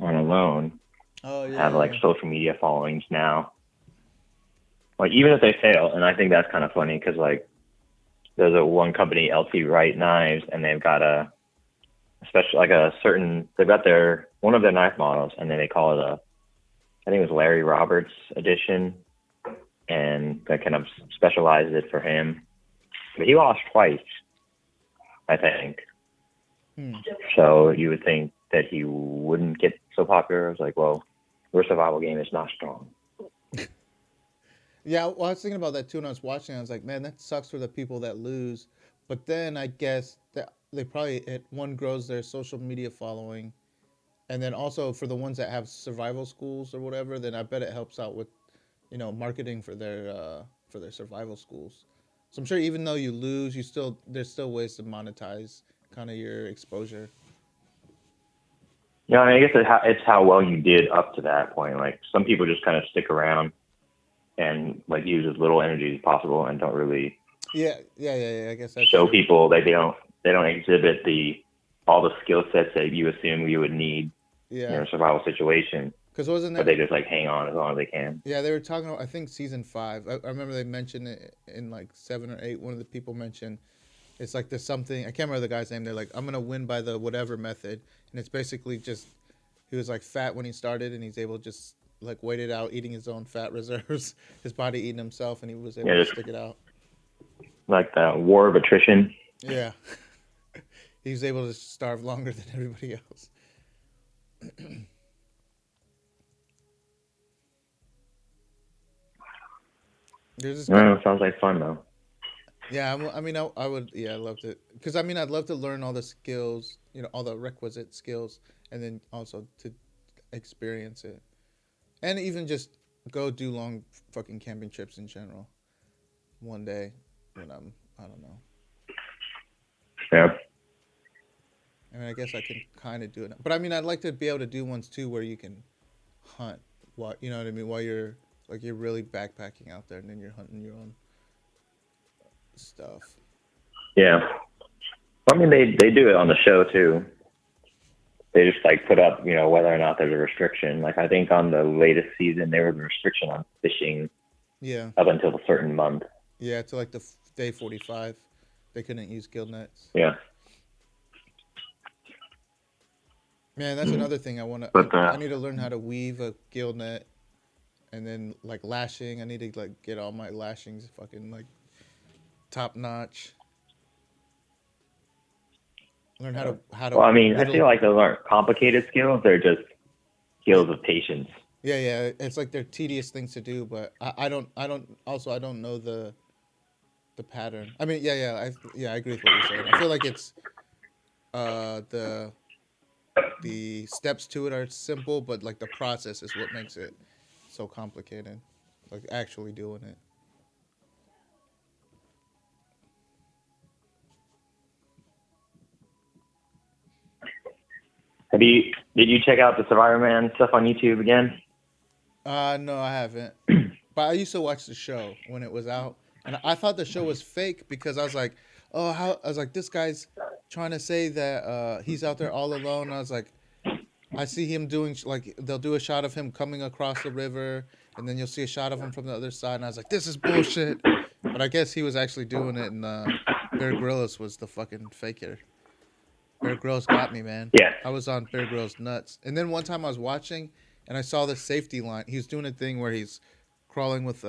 Alone have like social media followings now. Like even if they fail, and I think that's kind of funny because like there's one company, LT Wright Knives, and they've got they've got one of their knife models, and then they call it I think it was Larry Roberts edition, and that kind of specialized it for him. But he lost twice, I think. So you would think that he wouldn't get so popular. I was like, well, your survival game is not strong. Yeah, well, I was thinking about that too when I was watching. I was like, man, that sucks for the people that lose. But then I guess that they probably one grows their social media following, and then also for the ones that have survival schools or whatever, then I bet it helps out with, marketing for their survival schools. So I'm sure even though you lose, there's still ways to monetize kind of your exposure. Yeah, I mean, I guess it's how well you did up to that point. Like some people just kind of stick around and like use as little energy as possible and don't really Yeah. I guess that's show true. people that they don't exhibit all the skill sets that you assume you would need in Yeah. a survival situation. Because wasn't But there? they just like hang on as long as they can. Yeah, they were talking about, I think, season 5. I remember they mentioned it in like 7 or 8. One of the people mentioned it's like there's something, I can't remember the guy's name. They're like, I'm going to win by the whatever method. And it's basically just, he was like fat when he started and he's able to just like wait it out, eating his own fat reserves, his body eating himself, and he was able to stick it out. Like the war of attrition. Yeah. He was able to starve longer than everybody else. There's this guy, Sounds like fun though. yeah, I mean, I would, yeah, I loved it. Because, I mean, I'd love to learn all the skills, all the requisite skills, and then also to experience it. And even just go do long fucking camping trips in general. One day when I don't know. Yeah. I mean, I guess I can kind of do it. But, I mean, I'd like to be able to do ones, too, where you can hunt, you know what I mean, while you're really backpacking out there, and then you're hunting your own stuff. Yeah. I mean, they do it on the show too. They just like put up, whether or not there's a restriction. Like I think on the latest season there was a restriction on fishing. Yeah. Up until a certain month. Yeah, to like the day 45, they couldn't use gill nets. Yeah. Man, that's another thing I want to. I need to learn how to weave a gill net, and then like lashing. I need to like get all my lashings fucking like top notch. Learn how to. Well, I mean, I feel like those aren't complicated skills. They're just skills of patience. Yeah. It's like they're tedious things to do, but I don't know the pattern. I mean, I agree with what you're saying. I feel like it's the steps to it are simple, but like the process is what makes it so complicated. Like actually doing it. Did you check out the Survivor Man stuff on YouTube again? No, I haven't. But I used to watch the show when it was out, and I thought the show was fake because I was like, this guy's trying to say that he's out there all alone. And I was like, I see him doing like they'll do a shot of him coming across the river, and then you'll see a shot of him from the other side. And I was like, this is bullshit. But I guess he was actually doing it, and Bear Grylls was the fucking faker. Bear Grylls got me, man. Yeah. I was on Bear Grylls nuts. And then one time I was watching, and I saw the safety line. He was doing a thing where he's crawling with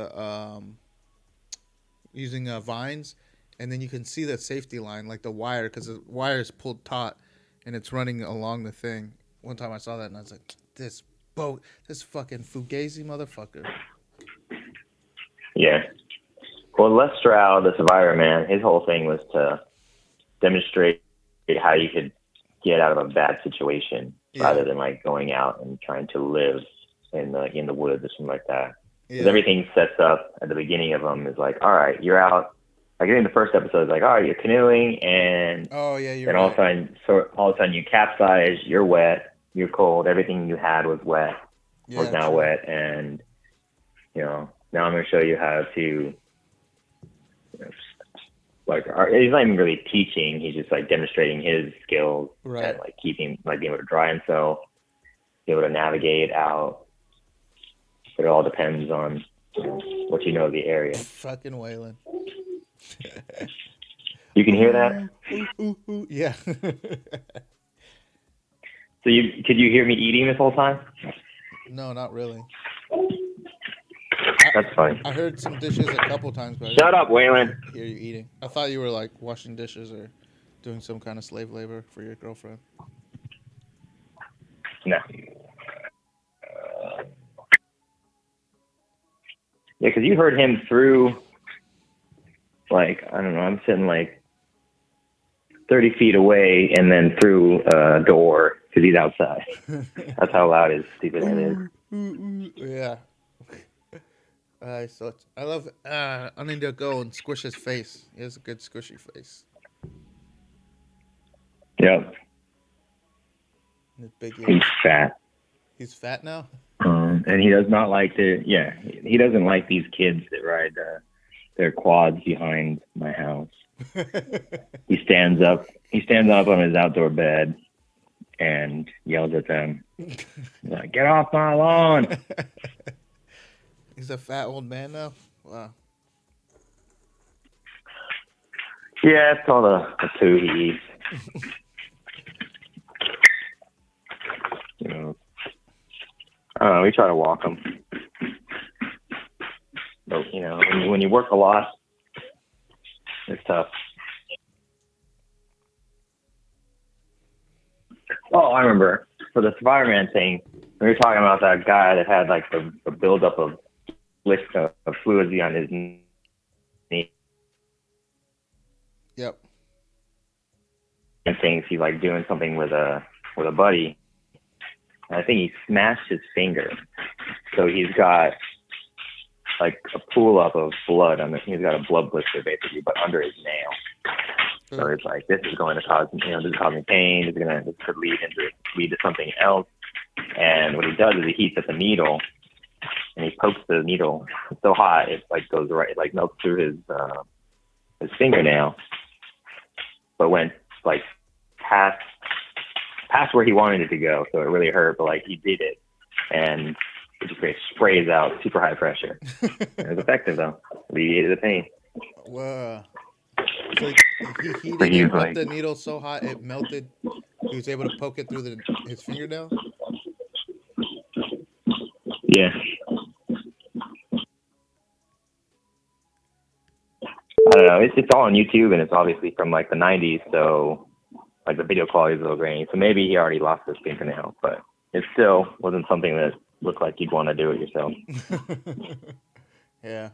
using vines, and then you can see the safety line, like the wire, because the wire is pulled taut, and it's running along the thing. One time I saw that, and I was like, this fucking fugazi motherfucker. Yeah. Well, Les Stroud, the survivor man, his whole thing was to demonstrate how you could get out of a bad situation rather than like going out and trying to live in the woods or something like that. Because everything sets up at the beginning of them is like, all right, you're out. Like in the first episode, it's like, all right, you're canoeing, and then all of a sudden you capsize, you're wet, you're cold, everything you had was wet, was now wet, and now I'm going to show you how to. Like he's not even really teaching; he's just like demonstrating his skills and like keeping, like being able to dry himself, be able to navigate out. But it all depends on what you know of the area. Fucking Waylon. You can hear that? Yeah. So could you hear me eating this whole time? No, not really. That's fine. I heard some dishes a couple times, but shut up, Waylon. Hear you eating. I thought you were like washing dishes or doing some kind of slave labor for your girlfriend. No. Yeah, because you heard him through, like, I don't know, I'm sitting like 30 feet away and then through a door because he's outside. That's how loud his stupid head is. Yeah. I love. I need to go and squish his face. He has a good squishy face. Yep. He's fat. He's fat now. And he does not like to. Yeah, he doesn't like these kids that ride their quads behind my house. He stands up. He stands up on his outdoor bed and yells at them. He's like, "Get off my lawn!" He's a fat old man now? Wow. Yeah, it's all the food he eats. We try to walk him. But, when you work a lot, it's tough. Oh, I remember. For the Survivor Man thing, we were talking about that guy that had, like, the buildup of fluids behind his knee. Yep. And thinks he's like doing something with a buddy. And I think he smashed his finger, so he's got like a pool up of blood on he's got a blood blister basically, but under his nail. So it's like, this is going to cause this is causing pain. This could lead to something else. And what he does is he heats up the needle. And he pokes the needle. It's so hot, it like goes right, like melts through his fingernail. But went like past where he wanted it to go, so it really hurt. But like he did it, and it just sprays out super high pressure. It was effective though. Alleviated the pain. Wow. So he heated up the needle so hot it melted. He was able to poke it through his fingernail. Yeah. I don't know. It's all on YouTube, and it's obviously from like the 90s, so like the video quality is a little grainy. So maybe he already lost his fingernail, but it still wasn't something that looked like you'd want to do it yourself. Yeah.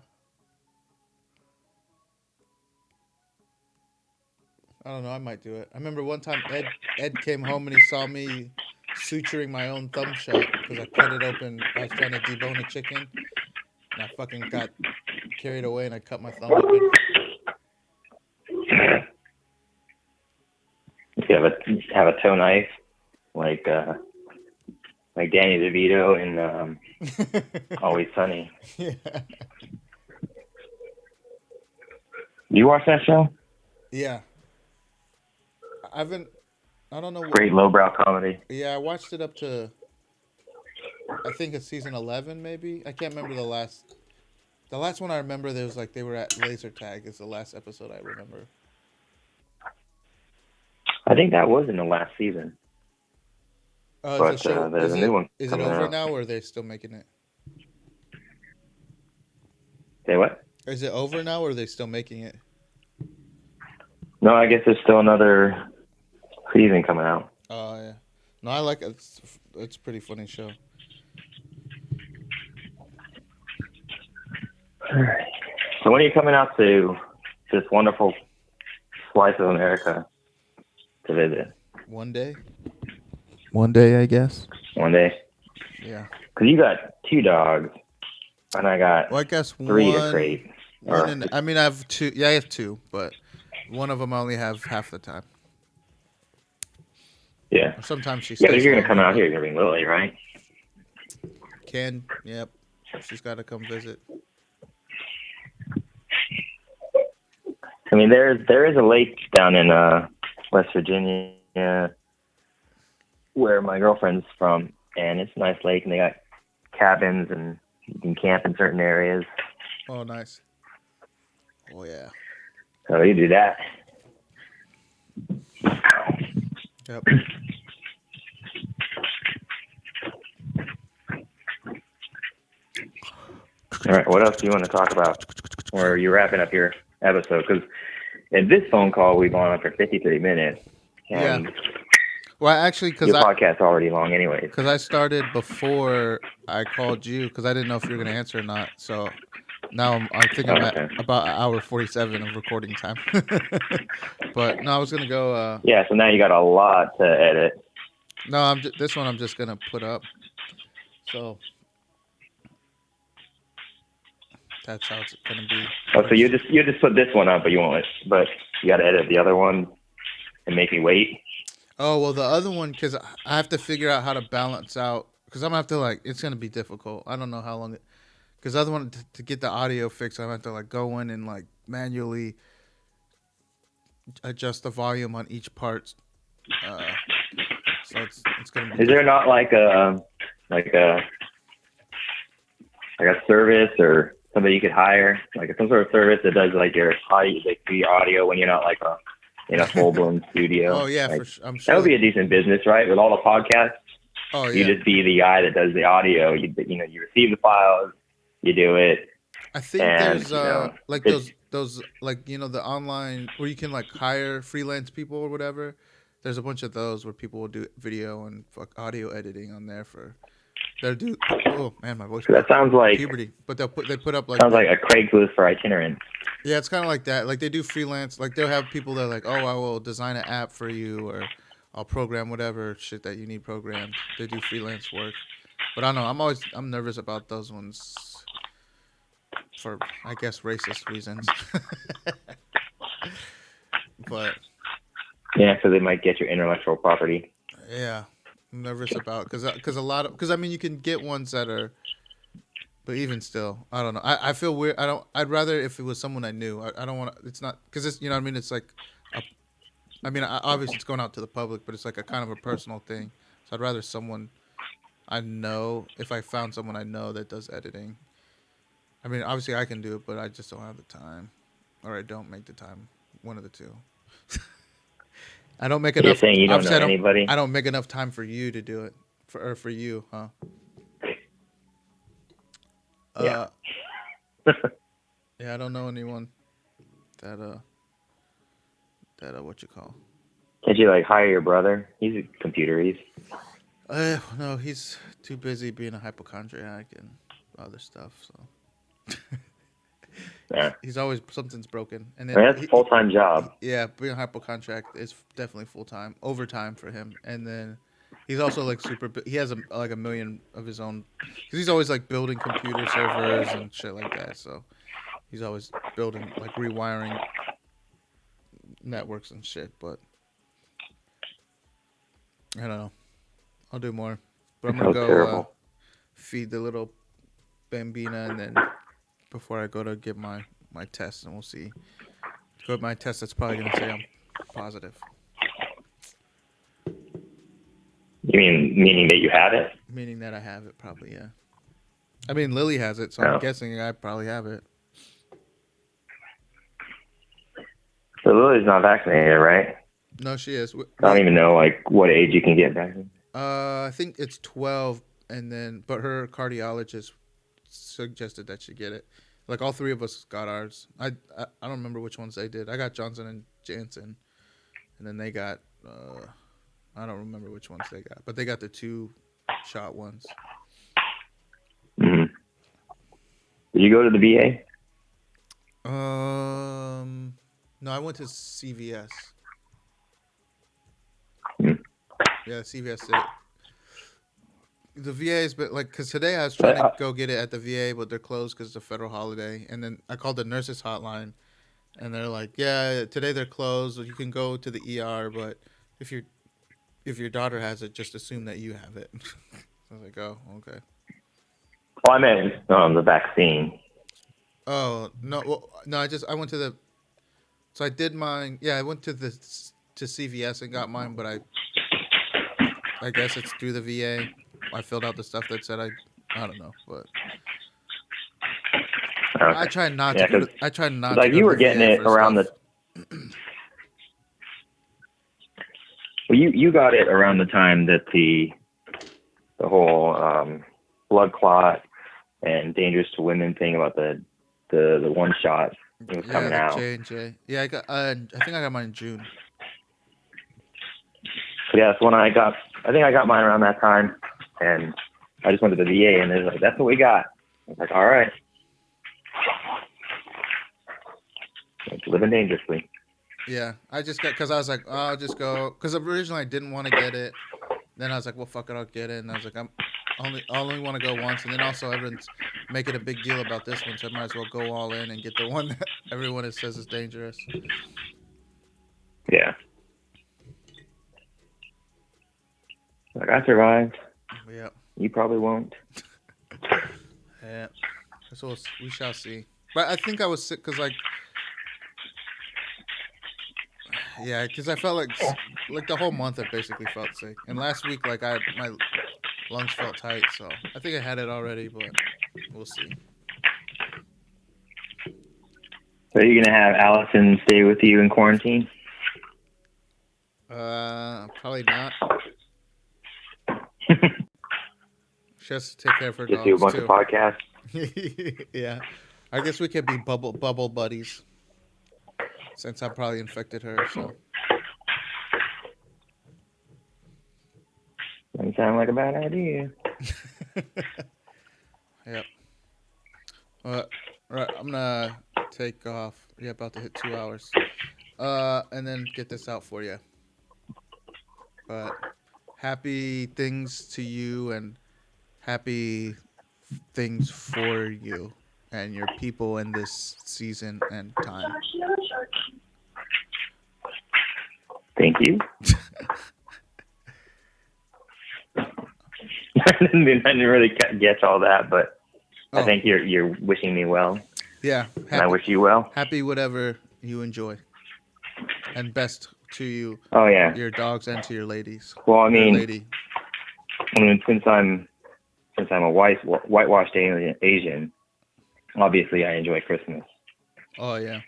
I don't know. I might do it. I remember one time Ed came home and he saw me suturing my own thumb shut because I cut it open. I was trying to debone a chicken, and I fucking got carried away and I cut my thumb open. You have a toe knife, like Danny DeVito in Always Sunny. Yeah. You watch that show? Yeah. I don't know. Great lowbrow comedy. Yeah, I watched it up to, I think it's season 11 maybe. I can't remember the last one I remember. There was like they were at laser tag. Is the last episode I remember. I think that was in the last season. But there's a new one. Is it over now, or are they still making it? Say what? Is it over now, or are they still making it? No, I guess there's still another season coming out. Oh yeah. No, I like it. It's a pretty funny show. So when are you coming out to this wonderful slice of America to visit? One day. One day, I guess. One day? Yeah. Because you got 2 dogs, and I got Well, I guess 3 to one. crate. I mean, I have 2. Yeah, I have 2, but one of them I only have half the time. Yeah. Or sometimes she. Yeah, but stays if you're gonna come longer, out here, you're gonna bring Lily, right? Yep. She's got to come visit. I mean, there is a lake down in West Virginia where my girlfriend's from, and it's a nice lake, and they got cabins, and you can camp in certain areas. Oh, nice. Oh yeah. So you do that. Yep. All right, what else do you want to talk about? Or are you wrapping up your episode? Because in this phone call, we've gone on for 53 minutes. And Yeah. Well, actually, because your podcast's already long anyways. Because I started before I called you, because I didn't know if you were going to answer or not. So now I'm thinking I'm at about 1:47 of recording time. But no, I was going to go. Yeah, so now you got a lot to edit. No, this one I'm just going to put up. So that's how it's going to be. Oh, so you just put this one up, but you got to edit the other one and make me wait. Oh, well, the other one, because I have to figure out how to balance out, because I'm going to have to, it's going to be difficult. I don't know how long because the other one, to get the audio fixed, I'm going to have to, go in and, manually adjust the volume on each part. So it's going to be. Is there not like a service or somebody you could hire, like some sort of service that does your audio when you're not in a full blown studio? Oh yeah, for sure. I'm sure that would be a decent business, right? With all the podcasts, oh yeah, you just be the guy that does the audio. You receive the files, you do it. I think there's those the online where you can hire freelance people or whatever. There's a bunch of those where people will do video and audio editing on there for. Oh man, my voice. That sounds like puberty, but they put up sounds like a Craigslist for itinerant. Yeah, it's kind of like that. They do freelance. They'll have people that are I will design an app for you, or I'll program whatever shit that you need programmed. They do freelance work, but I don't know. I'm nervous about those ones for I guess racist reasons. But yeah, so they might get your intellectual property. Yeah. I'm nervous about because I mean you can get ones that are, but even still I don't know. I feel weird. I'd rather if it was someone I knew. I don't want to. It's not because it's what I mean. It's obviously it's going out to the public, but it's a kind of a personal thing. So I'd rather someone I know. If I found someone I know that does editing, I mean obviously I can do it, but I just don't have the time, or I don't make the time. One of the two. I don't make enough. You're saying you don't know anybody? I don't make enough time for you to do it, for you, huh? Yeah. Yeah, I don't know anyone that what you call. Can't you hire your brother? He's a computerist. No, he's too busy being a hypochondriac and other stuff. So. Yeah. He's always something's broken, and then that's a full-time job. Yeah, being a hypochondriac is definitely full-time, overtime for him. And then he's also super. He has a million of his own, because he's always building computer servers and shit like that. So he's always building rewiring networks and shit. But I don't know. I'll do more, but I'm gonna go feed the little Bambina, and then. Before I go to get my test, and we'll see. Go to my test, that's probably going to say I'm positive. You meaning that you have it? Meaning that I have it, probably, yeah. I mean, Lily has it, so I'm guessing I probably have it. So Lily's not vaccinated, right? No, she is. I don't even know what age you can get vaccinated. I think it's 12, but her cardiologist suggested that she get it. Like all three of us got ours. I don't remember which ones they did. I got Johnson and Janssen, and then they got I don't remember which ones they got, but they got the 2-shot ones. Mm-hmm. Did you go to the VA? No, I went to CVS. Mm. Yeah, CVS did it. The VA's, but like, cause today I was trying to go get it at the VA, but they're closed because it's a federal holiday. And then I called the nurses hotline, and they're like, "Yeah, today they're closed. You can go to the ER, but if your daughter has it, just assume that you have it." I was like, "Oh, okay." Well, I meant the vaccine. Oh no, well, no. I went to the. So I did mine. Yeah, I went to CVS and got mine, but I guess it's through the VA. I filled out the stuff that said I don't know, but Okay. I try not to go to. I try not like to go you to were the getting VA it for around stuff. Well, you got it around the time that the whole blood clot and dangerous to women thing about the one shot was coming out. J&J. Yeah, I got. I think I got mine in June. Yeah, that's when I think I got mine around that time, and I just went to the VA, and they're like, "That's what we got." I was like, "All right." Like, living dangerously. Yeah, I just got because I was like, oh, I'll just go because originally I didn't want to get it. Then I was like, well, fuck it, I'll get it. And I was like, I only want to go once. And then also everyone's making a big deal about this one, so I might as well go all in and get the one that everyone says is dangerous. Yeah. Like, I survived. Yeah. You probably won't. Yeah. So we shall see. But I think I was sick because, like, yeah, because I felt like the whole month I basically felt sick. And last week, like, my lungs felt tight. So I think I had it already, but we'll see. So are you going to have Allison stay with you in quarantine? Probably not. She has to take care of her Just dogs do a bunch too. of podcasts. Yeah, I guess we could be bubble buddies. Since I probably infected her, so. Doesn't sound like a bad idea. Yep. Right, I'm gonna take off. Yeah, about to hit 2 hours. And then get this out for you. But happy things to you and happy things for you and your people in this season and time. Thank you. I didn't really get all that, but I think you're wishing me well. Yeah. And I wish you well. Happy whatever you enjoy. And best to you. Oh, yeah. Your dogs and to your ladies. Well, I mean, since I'm a whitewashed Asian, obviously I enjoy Christmas. Oh, yeah.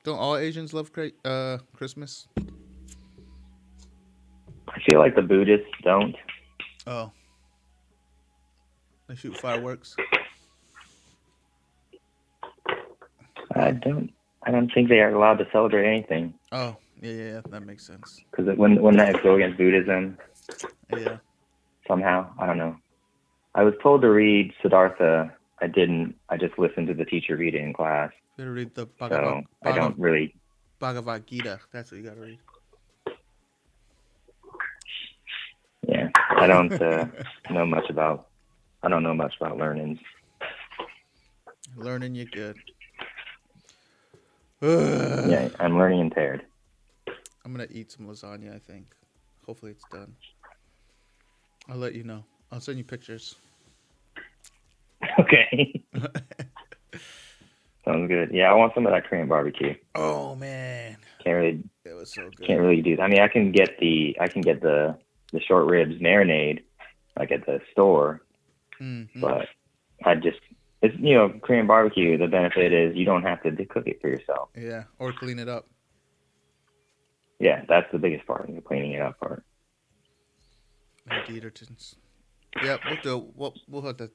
Don't all Asians love Christmas? I feel like the Buddhists don't. Oh. They shoot fireworks? I don't think they are allowed to celebrate anything. Oh, yeah, that makes sense. Because wouldn't that go against Buddhism? Yeah. Somehow, I don't know. I was told to read Siddhartha. I didn't. I just listened to the teacher read it in class. You gotta read the I don't really. Bhagavad Gita. That's what you gotta read. Yeah, I don't know much about. I don't know much about learning. Learning, you're good. Yeah, I'm learning impaired. I'm gonna eat some lasagna, I think. Hopefully it's done. I'll let you know. I'll send you pictures. Okay. Sounds good. Yeah, I want some of that Korean barbecue. Oh man. It was so good. Can't really do that. I mean, I can get the short ribs marinade like at the store. Mm-hmm. But it's Korean barbecue. The benefit is you don't have to cook it for yourself. Yeah, or clean it up. Yeah, that's the biggest part, the cleaning it up part. And Dietertons. Yep, we'll have to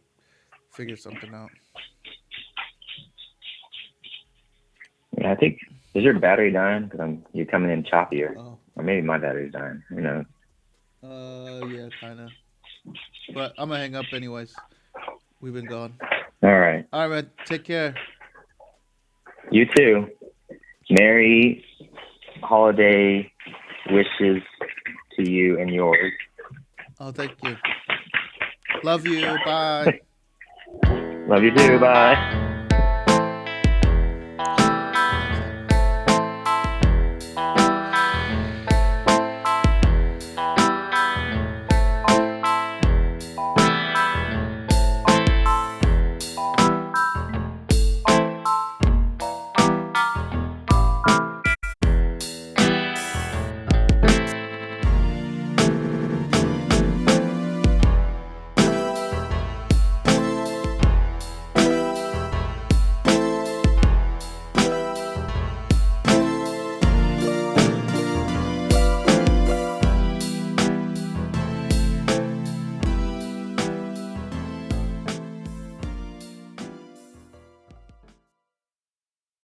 figure something out. Yeah, I think, is your battery dying? Because you're coming in choppier. Oh. Or maybe my battery's dying. Who knows? Yeah, kind of. But I'm gonna hang up anyways. We've been gone. All right. All right, man. Take care. You too. Merry holiday wishes to you and yours. Oh, thank you. Love you. Bye. Love you too. Bye.